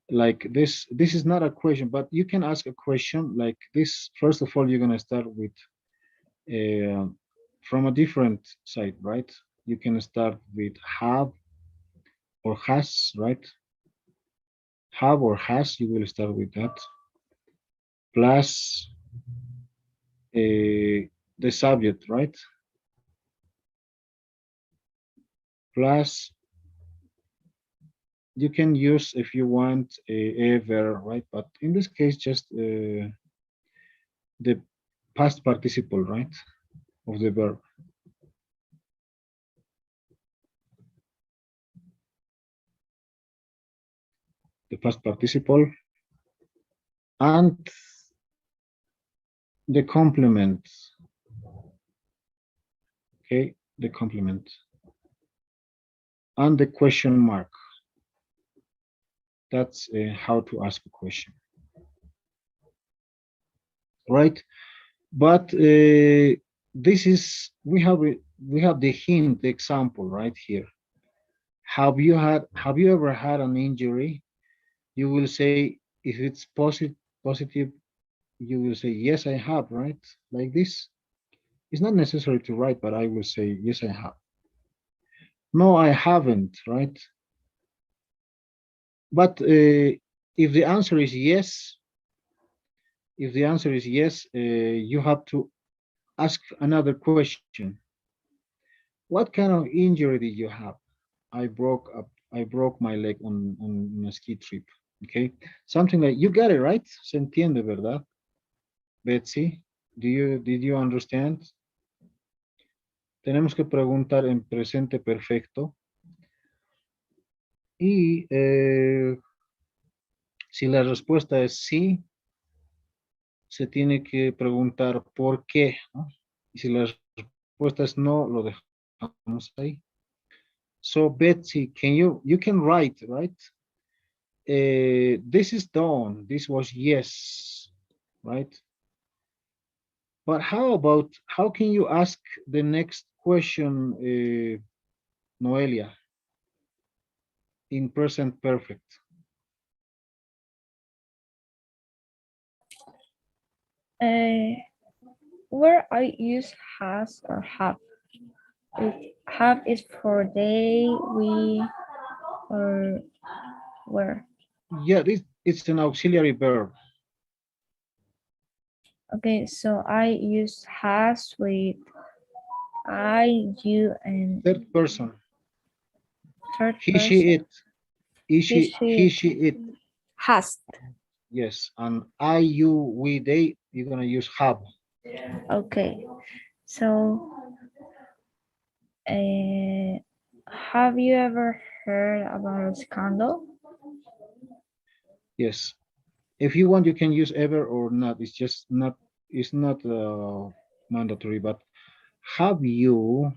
like this is not a question, but you can ask a question like this. First of all, you're going to start with uh, from a different side, right? You can start with have or has, right? Have or has, you will start with that, plus the subject, right? Plus you can use if you want a verb, right? But in this case, just the past participle, right, of the verb. The past participle and the complement. Okay, the complement and the question mark. That's how to ask a question, right? But this is we have the hint, the example right here. Have you ever had an injury? You will say if it's positive you will say, yes, I have, right? Like this. It's not necessary to write, but I will say, yes, I have. No, I haven't, right? But if the answer is yes, if the answer is yes, you have to ask another question. What kind of injury did you have? I broke my leg on a ski trip. Okay. Something like you got it, right? Se entiende, ¿verdad? Betsy, did you understand? Tenemos que preguntar en presente perfecto. Y si la respuesta es sí, se tiene que preguntar por qué, ¿no? Y si la respuesta es no, lo dejamos ahí. So Betsy, you can write, right? This is done. This was yes, right? But how can you ask the next question, Noelia, in present perfect? Where I use has or have. If have is for they, we, or where. Yeah, it's an auxiliary verb. Okay, so I use has with I, you, and Third person. third He, person. she, it. He, He, she, it. has. Yes, and I, you, we, they, you're gonna use have. Okay, so have you ever heard about a scandal? Yes. If you want, you can use ever or not. It's not mandatory, but have you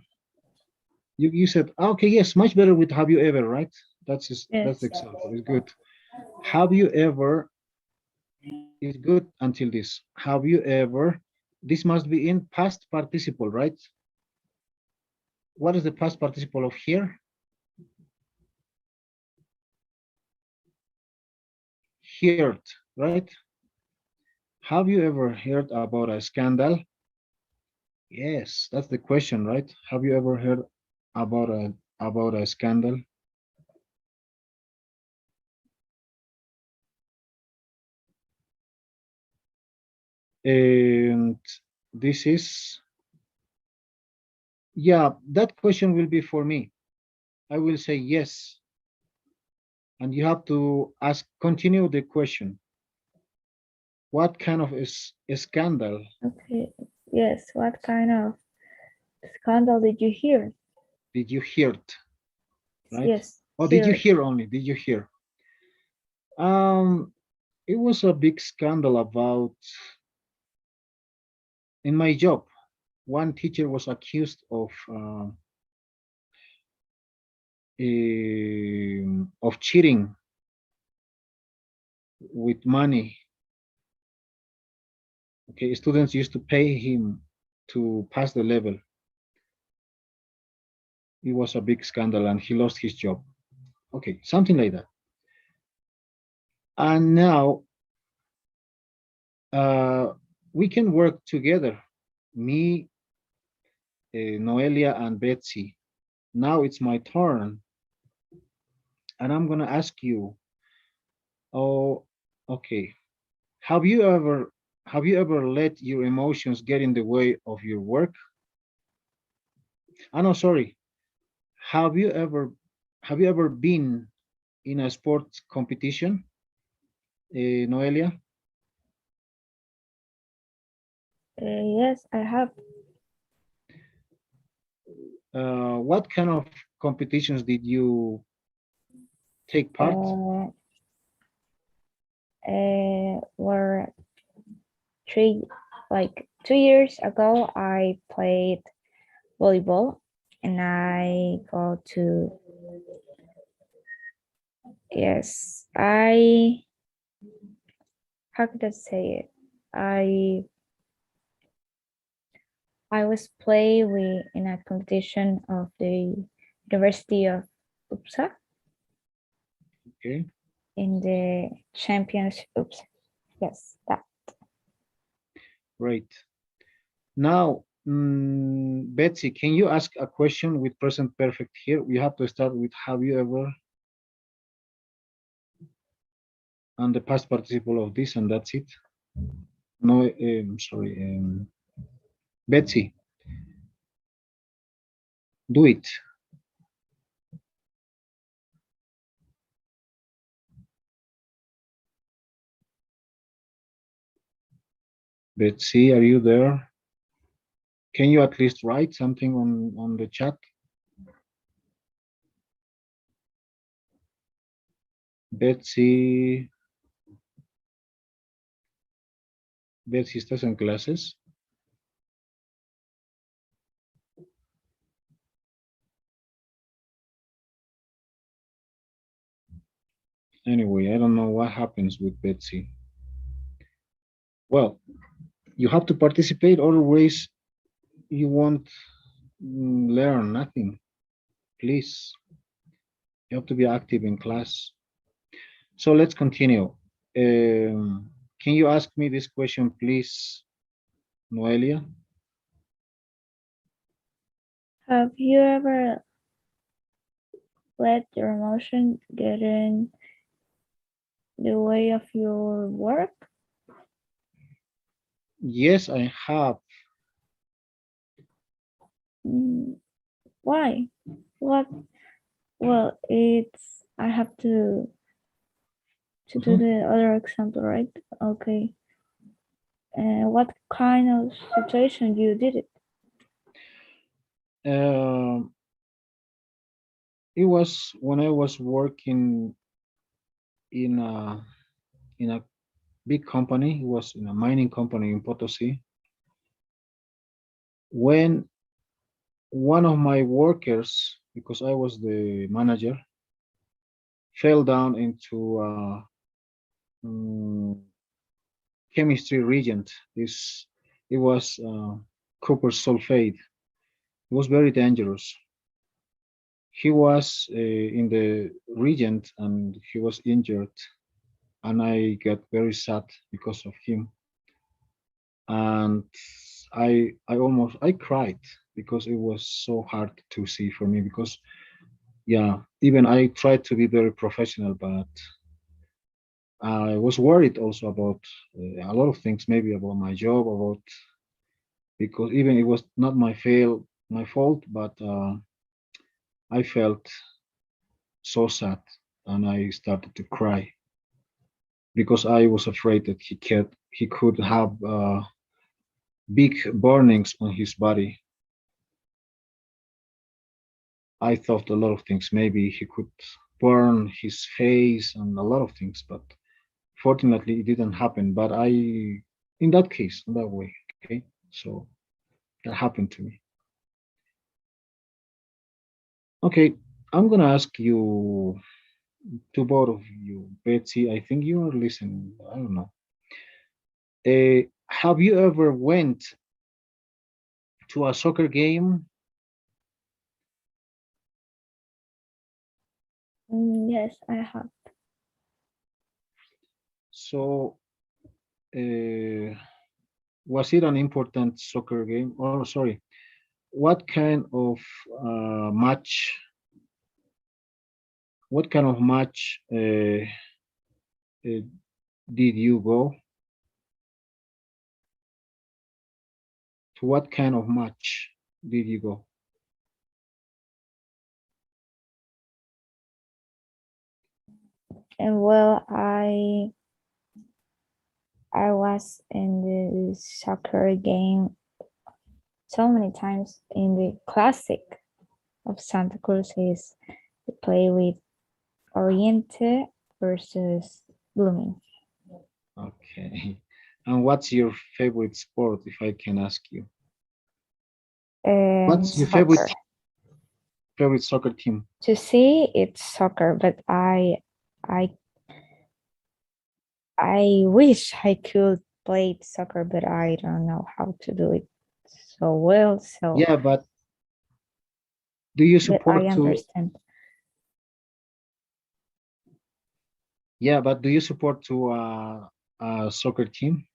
said, okay, yes, much better with have you ever, right? That's Yes. the example. It's good. Have you ever is good until this. Have you ever, this must be in past participle, right? What is the past participle of here? Heard, right? Have you ever heard about a scandal? Yes, that's the question, right? Have you ever heard about a scandal? And this is, yeah, that question will be for me. I will say yes. And you have to ask, continue the question. What kind of a scandal Okay. Yes. What kind of scandal did you hear? did you hear? Right? Yes. Or did you Hear. hear only? Did you hear? It was a big scandal about in my job. One teacher was accused of cheating with money. Okay, students used to pay him to pass the level. It was a big scandal and he lost his job. Okay, something like that. And now we can work together. Me, Noelia, and Betsy. Now it's my turn. And I'm gonna ask you, oh, okay. Have you ever let your emotions get in the way of your work? Oh no, sorry. Have you ever been in a sports competition, Noelia? Yes, I have. What kind of competitions did you take part? Were like 2 years ago, I played volleyball, and I go to, yes, how could I say it? I was play with in a competition of the University of Uppsala Okay. in the champions. Oops, yes, that. Great. Now, Betsy, can you ask a question with present perfect here? We have to start with have you ever and the past participle of this, and that's it. No, sorry, Betsy, do it. Betsy, are you there? Can you at least write something on the chat? Betsy, Betsy, ¿estás en clases? Anyway, I don't know what happens with Betsy. Well, you have to participate, otherwise you won't learn nothing. Please, you have to be active in class. So let's continue. Can you ask me this question, please, Noelia? Have you ever let your emotion get in the way of your work? Yes, I have. Why? What? Well, it's I have to do the other example, right? Okay. And what kind of situation you did it? It was when I was working in a big company. It was in a mining company in Potosi. When one of my workers, because I was the manager, fell down into chemistry reagent. It was copper sulfate. It was very dangerous. He was in the reagent and he was injured, and I got very sad because of him. And I cried because it was so hard to see for me, because yeah, even I tried to be very professional, but I was worried also about a lot of things, maybe about my job, about because even it was not my fault, but I felt so sad and I started to cry because I was afraid that he could have big burnings on his body. I thought a lot of things. Maybe he could burn his face and a lot of things, but fortunately it didn't happen. But in that case, in that way, okay. So that happened to me. Okay, I'm gonna ask you, to both of you, Betsy. I think you are listening. I don't know. Have you ever went to a soccer game? Yes, I have. So, was it an important soccer game? Oh, sorry. What kind of match? What kind of match did you go? To what kind of match did you go? And well, I was in the soccer game so many times. In the classic of Santa Cruz is to play with Oriente versus Blooming. Okay. And what's your favorite sport, if I can ask you? What's your Soccer. favorite soccer team? To see it's soccer, but I wish I could play soccer, but I don't know how to do it so well. So Yeah, but do you but I support to? understand. Yeah, but do you support to a soccer team?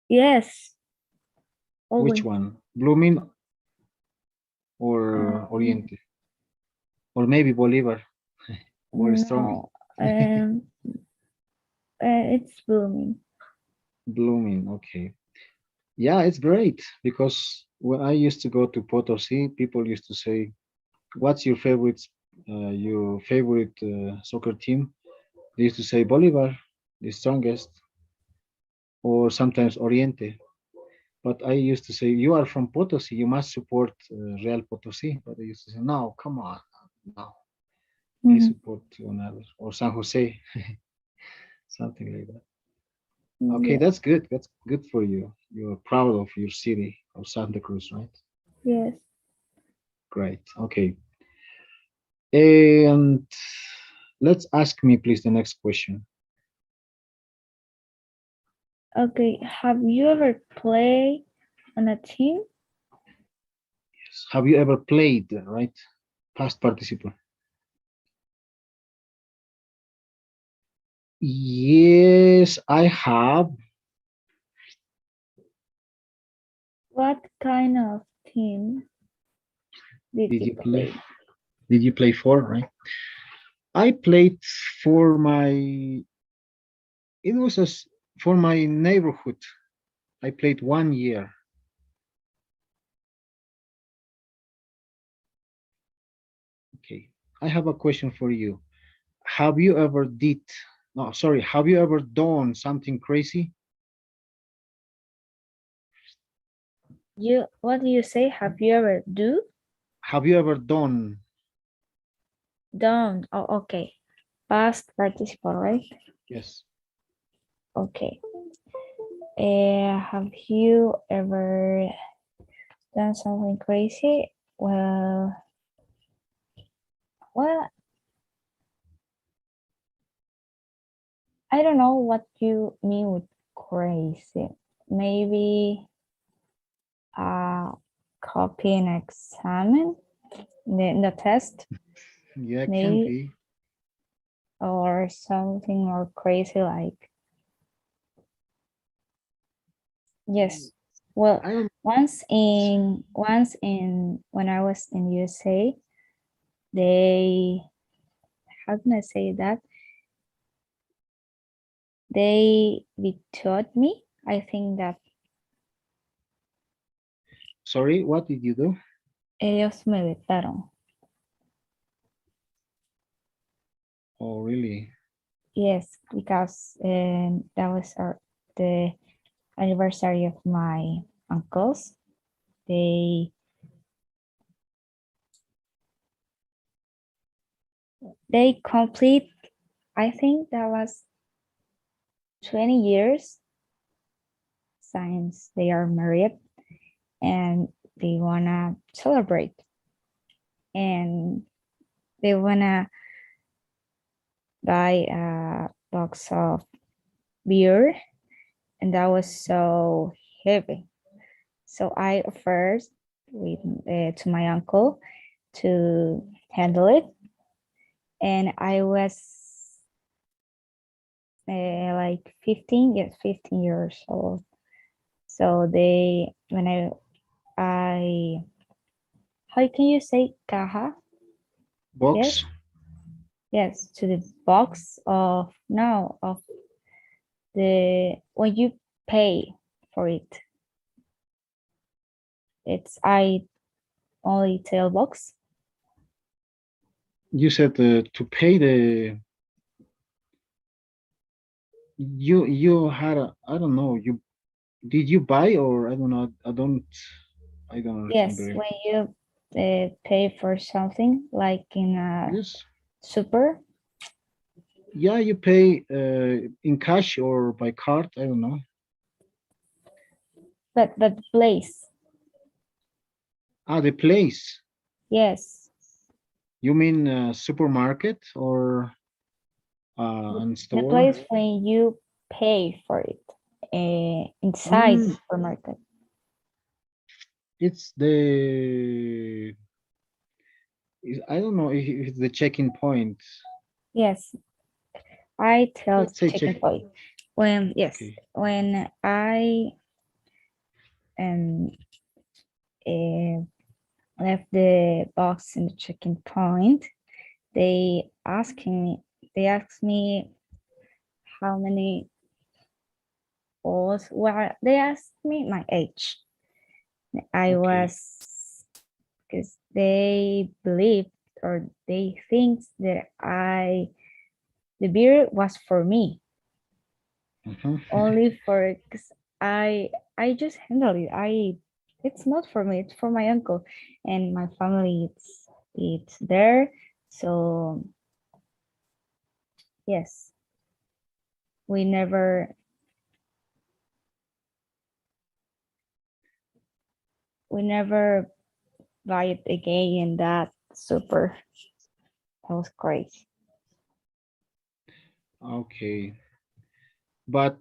Yes, Which Always. one? Blooming or Oriente? Or maybe Bolivar or Strong? No, it's blooming. Blooming, okay. Yeah, it's great because when I used to go to Potosi, people used to say, "What's your favorite soccer team?" They used to say Bolivar, the strongest, or sometimes Oriente. But I used to say, "You are from Potosi, you must support Real Potosi." But they used to say, "No, come on, no, I Mhm. support another or San Jose, something like that." Okay, Yeah. that's good. That's good for you. You're proud of your city of Santa Cruz, right? Yes. Great. Okay. And let's ask me, please, the next question. Okay. Have you ever played on a team? Have you ever played, right? Past participle. Yes, I have. What kind of team did Did you you play? play? Did you play for, right? I played for my, it was for my neighborhood. I played 1 year. Okay. I have a question for you. Have you ever did, no, sorry, have you ever done something crazy? What do you say? Have you ever Have you ever done, done? Oh, okay. Past participle, right? yes, Okay. Have you ever done something crazy? Well, I don't know what you mean with crazy. Maybe copy an exam, the test, yeah, can maybe, be. or something more crazy like, yes. Well, I don't, once in when I was in USA, they, how can I say that? They taught me. I think that sorry, what did you do? ellos me vetaron. Oh, really? Yes, because that was the anniversary of my uncles. They they complete, I think that was 20 years since they are married, and they wanna celebrate, and they wanna buy a box of beer, and that was so heavy. So I offered with to my uncle to handle it, and I was like 15, yes, 15 years old. So they, when I, how can you say caja? Box? Yes, yes, to the box of, no, of the, when you pay for it, it's, I only tell box. You said to pay the, you had a, I don't know, you, did you buy or I don't know, I don't understand Yes, very, when you pay for something like in a yes. super, Yeah, you pay in cash or by card, I don't know. but place, Ah, the place. yes, You mean supermarket or and the store? place when you pay for it inside the Mm, supermarket. it's the, I don't know if it's the checking point. Yes, I tell Let's say check. chicken point. When, yes, Okay. when I and left the box in the checking point, they asked me how many was, well, they asked me my age. I Okay. was, because they believed or they think that the beer was for me, Mhm. only for, because I just handle it. It's not for me, it's for my uncle and my family. It's there. So yes, we never buy it again, and that was great. Okay. But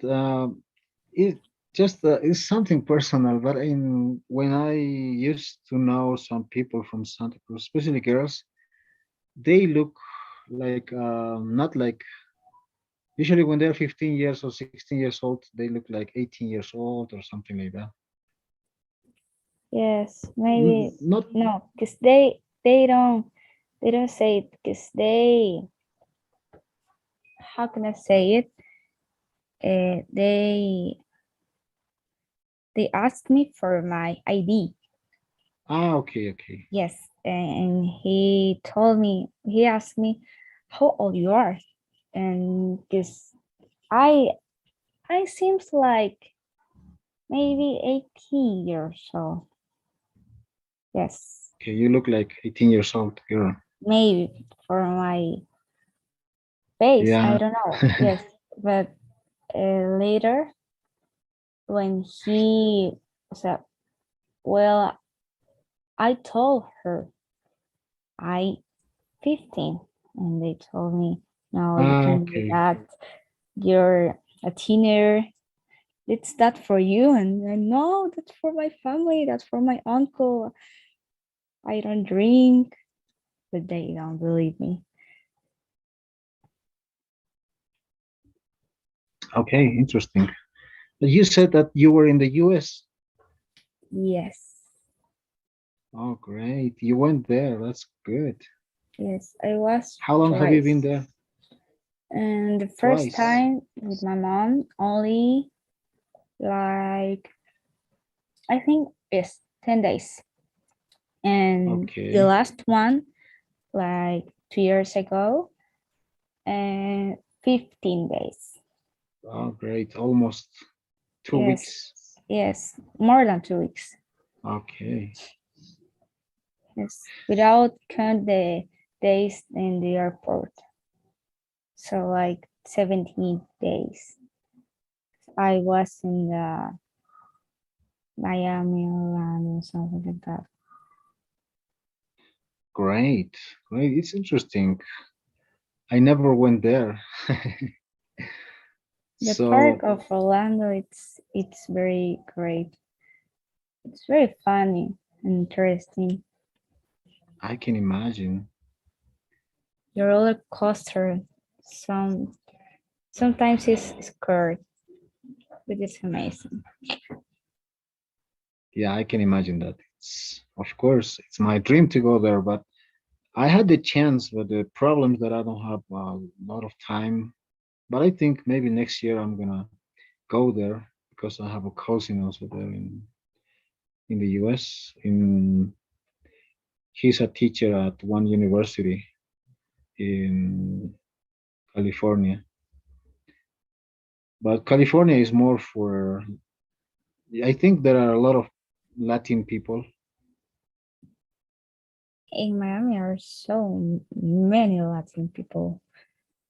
it just is something personal. But in when I used to know some people from Santa Cruz, especially girls, they look like not like usually when they're 15 years or 16 years old, they look like 18 years old or something like that. Yes, maybe Not no, because they don't say it, because how can I say it? They asked me for my ID. okay, okay. Yes, and he asked me how old you are, and because I I seems like maybe 18 years old. Yes, Okay, you look like 18 years old girl. maybe for my face, I Yeah. don't know. Yes, but later when he said, well, I told her I 15, and they told me, no, you can do Okay. that. You're a teenager. It's that for you, and no, that's for my family. That's for my uncle. I don't drink, but they don't believe me. Okay, interesting. But you said that you were in the US. Yes, Oh, great. You went there. That's good. yes, I was How long have you been twice. there? And the first Twice. time with my mom, only like, I think it's 10 days. And the Okay. last one, like 2 years ago, and 15 days. Oh, great. Almost two Yes, weeks. yes, more than 2 weeks. Okay. Yes, without count the days in the airport. So like 17 days. I was in the Miami, Orlando, something like that. Great. Great. It's interesting. I never went there. The park So of Orlando, it's very great. It's very funny and interesting. I can imagine. The roller coaster, some sometimes is scared, but it's amazing. Yeah, I can imagine that. It's, of course, it's my dream to go there, but I had the chance, but the problem is that I don't have a lot of time. But I think maybe next year I'm gonna go there because I have a cousin also there in the US. In He's a teacher at one university in California. But California is more for, I think there are a lot of Latin people In Miami are so many Latin people.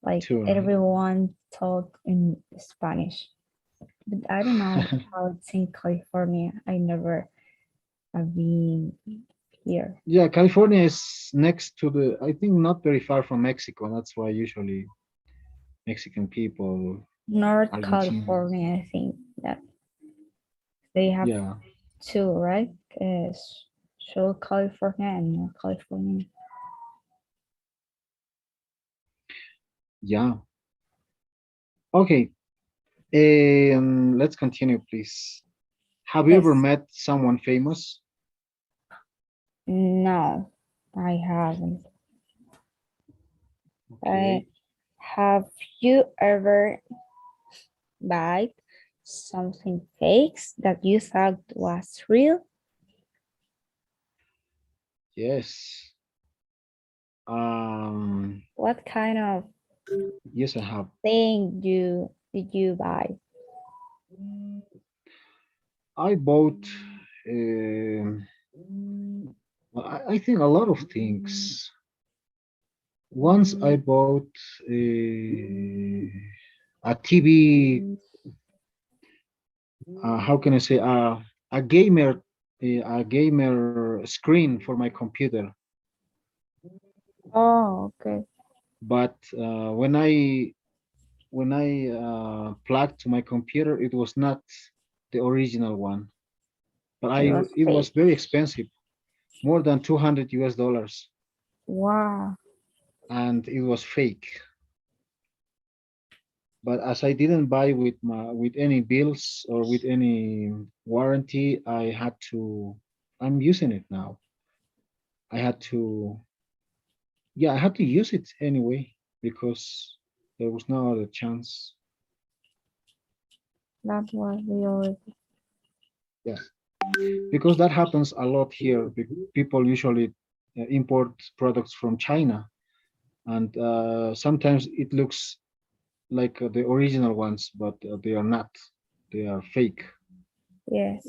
Like too, right? everyone talk in Spanish. But I don't know how it's in California. I never have been here. Yeah, California is next to the, I think not very far from Mexico. That's why usually Mexican people, North Argentinians. California, I think that they have Yeah, two, right? South California and North California. yeah. Okay, let's continue, please. Have you ever Yes. met someone famous? No, I haven't. Okay. Have you ever buy something fakes that you thought was real? Yes. Um, What kind of yes, I have. thing did you buy? I bought, um, well, I think a lot of things. Once I bought a TV, how can I say, a gamer screen for my computer. Oh, okay. But when I plugged to my computer, it was not the original one. But It was it was fake. very expensive, more than 200 US dollars, Wow. and it was fake. But as I didn't buy with any bills or with any warranty, I'm using it now. I had to, yeah, I had to use it anyway because there was no other chance. That was really Yeah, because that happens a lot here. People usually import products from China, and sometimes it looks like the original ones, but they are not. They are fake. yes.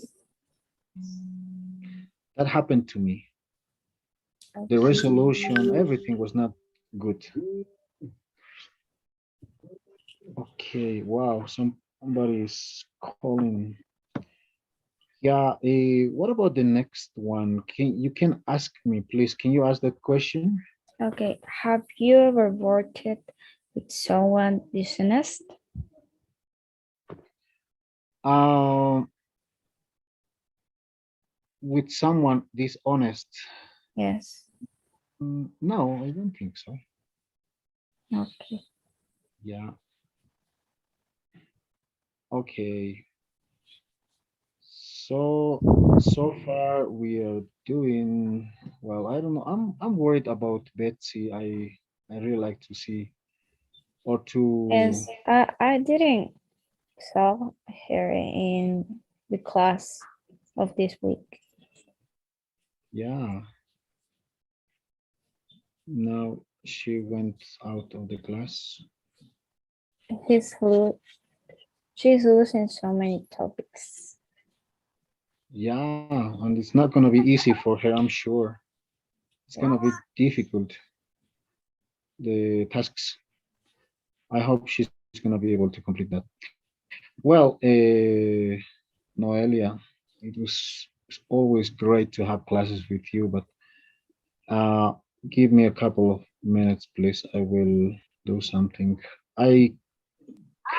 That happened to me. The Okay. resolution, everything was not good. Okay, wow, somebody is calling. Yeah, what about the next one? You can ask me, please? Can you ask that question? Okay. Have you ever worked with someone dishonest? Um, with someone dishonest? Yes. No, I don't think so. Okay. Yeah. Okay. So far we are doing well. I don't know. I'm worried about Betsy. I really like to see or to Yes. I didn't saw her in the class of this week. yeah. Now she went out of the class. He's lo- she's losing so many topics. Yeah, and it's not gonna be easy for her, I'm sure. It's gonna be difficult, the tasks. I hope she's gonna be able to complete that. Well, Noelia, it was always great to have classes with you, but uh, give me a couple of minutes, please. I will do something. I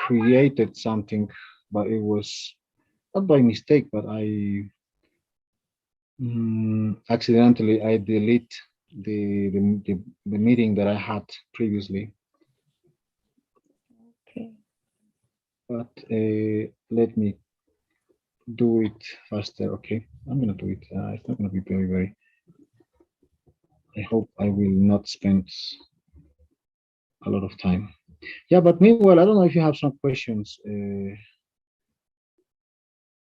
created something, but it was not by mistake, but accidentally I delete the meeting that I had previously. Okay. But let me do it faster. Okay, I'm gonna do it. It's not gonna be very. I hope I will not spend a lot of time. Yeah, but meanwhile, I don't know if you have some questions,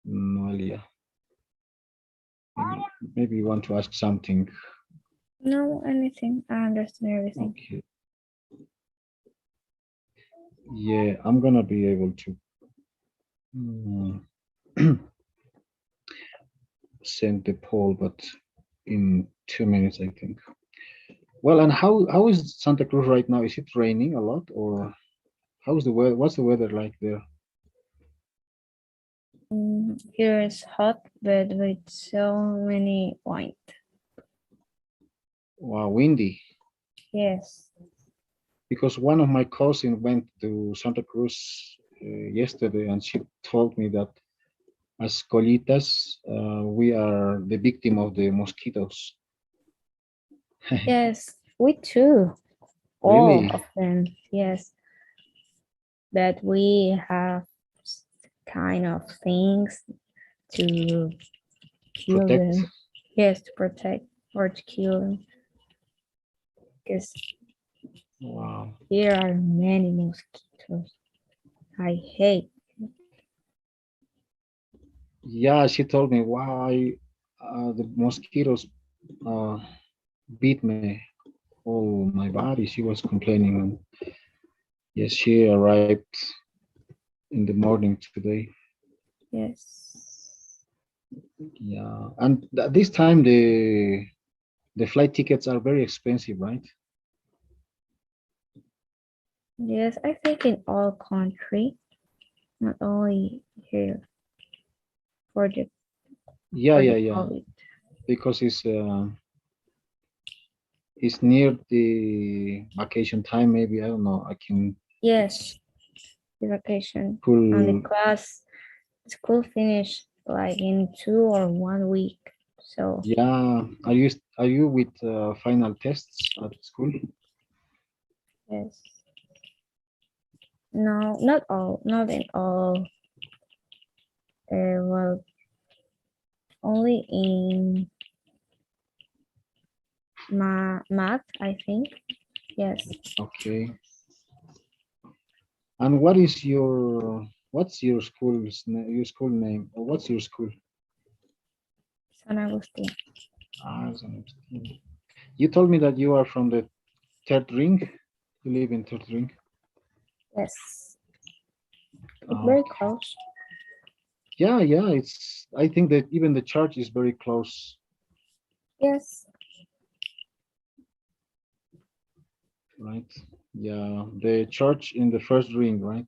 Noelia. Maybe you want to ask something. No, anything. I understand everything. Okay. Yeah, I'm gonna be able to mm, send the poll, but in 2 minutes, I think. Well, and how is Santa Cruz right now? Is it raining a lot, or how's the weather? What's the weather like there? Here is hot, but with so many wind. Wow, windy. Yes. Because one of my cousins went to Santa Cruz yesterday, and she told me that as colitas, we are the victim of the mosquitoes. Yes, we too. All Really? of them. Yes. But we have kind of things to kill Protect. them. Yes, to protect or to kill them. Because Wow. here are many mosquitoes. I hate. Yeah, she told me why the mosquitoes uh, beat me all my body. She was complaining. And yes, she arrived in the morning today. Yes. Yeah, and this time the flight tickets are very expensive, right? Yes, I think in all country, not only here for the Yeah, for yeah, the yeah. COVID. Because it's near the vacation time. Maybe I don't know. I can Yes, the vacation and the pull. class school finish like in 2 or 1 week. So Yeah, are you with final tests at school? yes. No, not all, not in all. Well, only in math, I think. Yes, Okay. And what's your school name, or what's your school? San Agustin. San Agustin. You told me that you are from the third ring. You live in third ring. Yes, it's very Okay. close. Yeah, yeah. I think that even the church is very close, Yes, right? Yeah, the church in the first ring, right?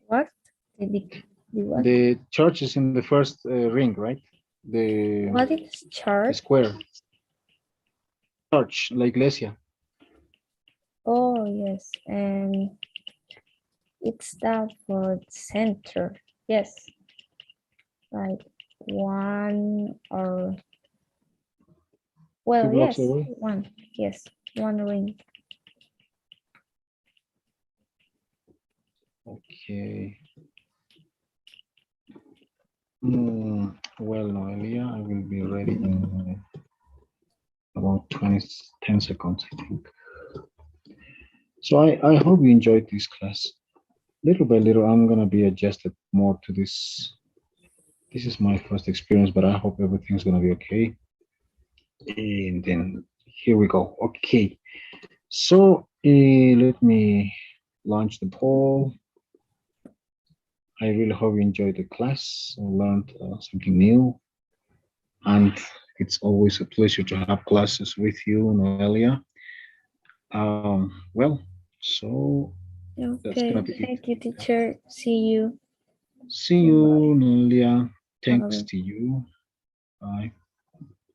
what? The what? The church is in the first ring, right? What is The church? square. Church, la iglesia. Oh yes, and it's that for center. Yes, like one or Two well, blocks yes, away. one. Yes, one ring. Okay. Well, Noelia, I will be ready in about 10 seconds, I think. So I hope you enjoyed this class. Little by little, I'm gonna be adjusted more to this. This is my first experience, but I hope everything's gonna be okay. And then here we go. Okay. So let me launch the poll. I really hope you enjoyed the class and learned something new. And it's always a pleasure to have classes with you, Noelia. Well, so that's gonna Okay, be it. thank you, teacher. See you. See Goodbye. you, Noelia. Have a Thanks good to you. Bye.